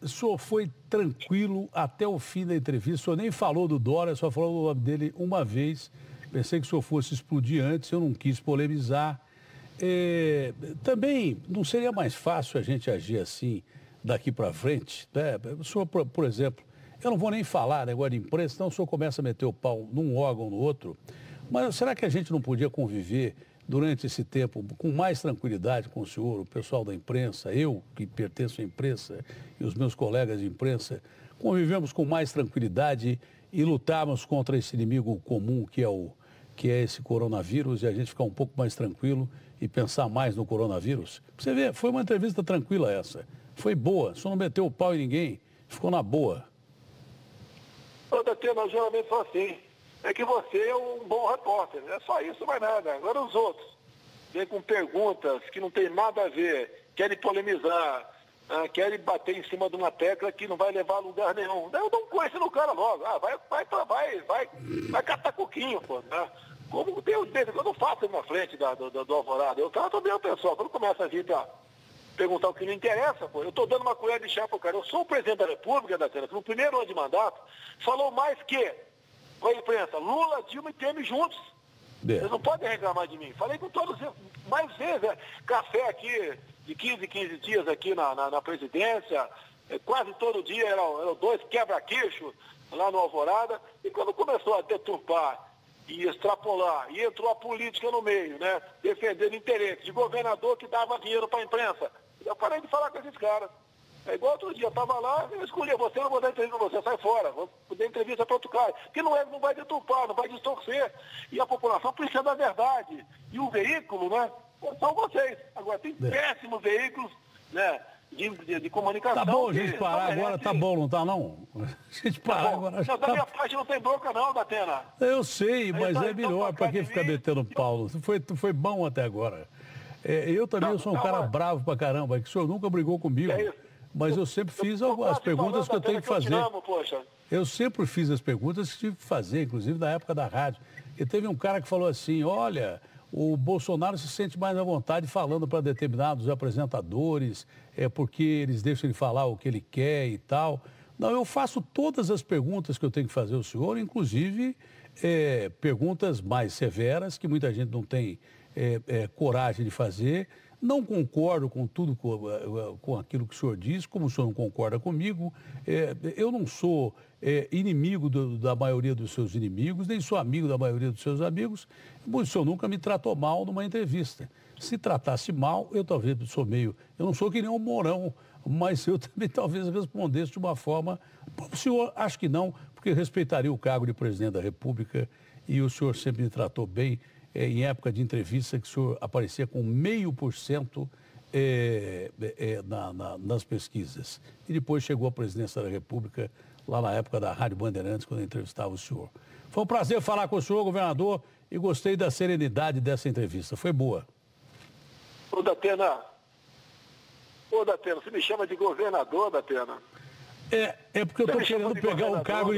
S1: o senhor foi tranquilo até o fim da entrevista, o senhor nem falou do Dória, só falou o nome dele uma vez. Pensei que o senhor fosse explodir antes, eu não quis polemizar. Também não seria mais fácil a gente agir assim daqui para frente? Né? O senhor, por exemplo, eu não vou nem falar negócio de imprensa, senão o senhor começa a meter o pau num órgão, no outro. Mas será que a gente não podia conviver durante esse tempo com mais tranquilidade com o senhor, o pessoal da imprensa, eu que pertenço à imprensa e os meus colegas de imprensa, convivemos com mais tranquilidade e lutarmos contra esse inimigo comum que é esse coronavírus e a gente ficar um pouco mais tranquilo e pensar mais no coronavírus? Você vê, foi uma entrevista tranquila essa. Foi boa, só não meteu o pau em ninguém, ficou na boa.
S2: Ô, Datena, eu geralmente sou assim. É que você é um bom repórter, é só isso, mais nada. Agora os outros vêm com perguntas que não tem nada a ver, querem polemizar, querem bater em cima de uma tecla que não vai levar a lugar nenhum. Daí eu dou um coice no cara logo. Vai catar coquinho, pô. Né? Como Deus, eu não faço na frente do Alvorada. Eu trato bem o pessoal. Quando começa a vir pra perguntar o que não interessa, pô, eu estou dando uma colher de chá pro cara. Eu sou o presidente da República, Datena, que no primeiro ano de mandato falou mais que com a imprensa, Lula, Dilma e Temer juntos. Vocês não podem reclamar de mim. Falei com todos, mais vezes, café aqui de 15 dias aqui na presidência, quase todo dia eram 2 quebra-queixo lá no Alvorada, e quando começou a deturpar e extrapolar, e entrou a política no meio, né, defendendo interesses de governador que dava dinheiro para a imprensa, eu parei de falar com esses caras. É igual outro dia, eu estava lá, eu escolhi você, não vou dar entrevista para você, sai fora, vou dar entrevista para outro cara. Que não vai deturpar, não vai distorcer. E a população precisa da verdade. E o veículo, né, são vocês. Agora, tem péssimos veículos, né, de comunicação.
S1: Tá bom, a gente parar agora, tá bom, não tá não? A gente parar agora.
S2: Não, da minha parte não tem bronca não, Datena.
S1: Eu sei, mas é melhor, para que ficar metendo pau? Foi bom até agora. Eu também sou um cara bravo pra caramba, que o senhor nunca brigou comigo. É isso. Mas eu sempre fiz as perguntas que eu tenho que fazer. Eu sempre fiz as perguntas que tive que fazer, inclusive na época da rádio. E teve um cara que falou assim, olha, o Bolsonaro se sente mais à vontade falando para determinados apresentadores, porque eles deixam ele falar o que ele quer e tal. Não, eu faço todas as perguntas que eu tenho que fazer ao senhor, inclusive perguntas mais severas, que muita gente não tem coragem de fazer. Não concordo com tudo, com aquilo que o senhor diz, como o senhor não concorda comigo. Eu não sou inimigo da maioria dos seus inimigos, nem sou amigo da maioria dos seus amigos. O senhor nunca me tratou mal numa entrevista. Se tratasse mal, eu talvez sou meio... Eu não sou que nem um Mourão, mas eu também talvez respondesse de uma forma... O senhor, acho que não, porque respeitaria o cargo de presidente da República e o senhor sempre me tratou bem. Em época de entrevista, que o senhor aparecia com 0,5% nas pesquisas. E depois chegou à presidência da República, lá na época da Rádio Bandeirantes, quando eu entrevistava o senhor. Foi um prazer falar com o senhor, governador, e gostei da serenidade dessa entrevista. Foi boa.
S2: Ô, Datena, você me chama de governador, Datena?
S1: Porque eu estou querendo pegar um cargo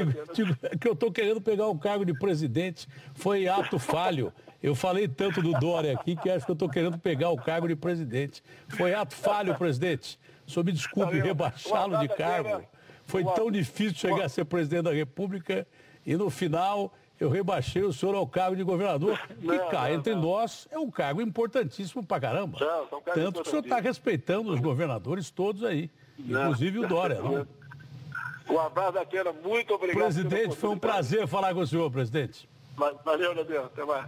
S1: que eu estou querendo pegar um cargo de presidente. Foi ato falho. Eu falei tanto do Dória aqui que acho que eu estou querendo pegar o cargo de presidente. Foi ato falho, presidente. O senhor me desculpe rebaixá-lo de cargo. Foi tão difícil chegar a ser presidente da República e no final eu rebaixei o senhor ao cargo de governador. E cá, entre nós, é um cargo importantíssimo pra caramba. Tanto que o senhor está respeitando os governadores todos aí, inclusive o Dória, não?
S2: Um abraço, Datena. Muito obrigado.
S1: Presidente, foi um prazer falar com o senhor, presidente.
S2: Valeu, Datena. Até mais.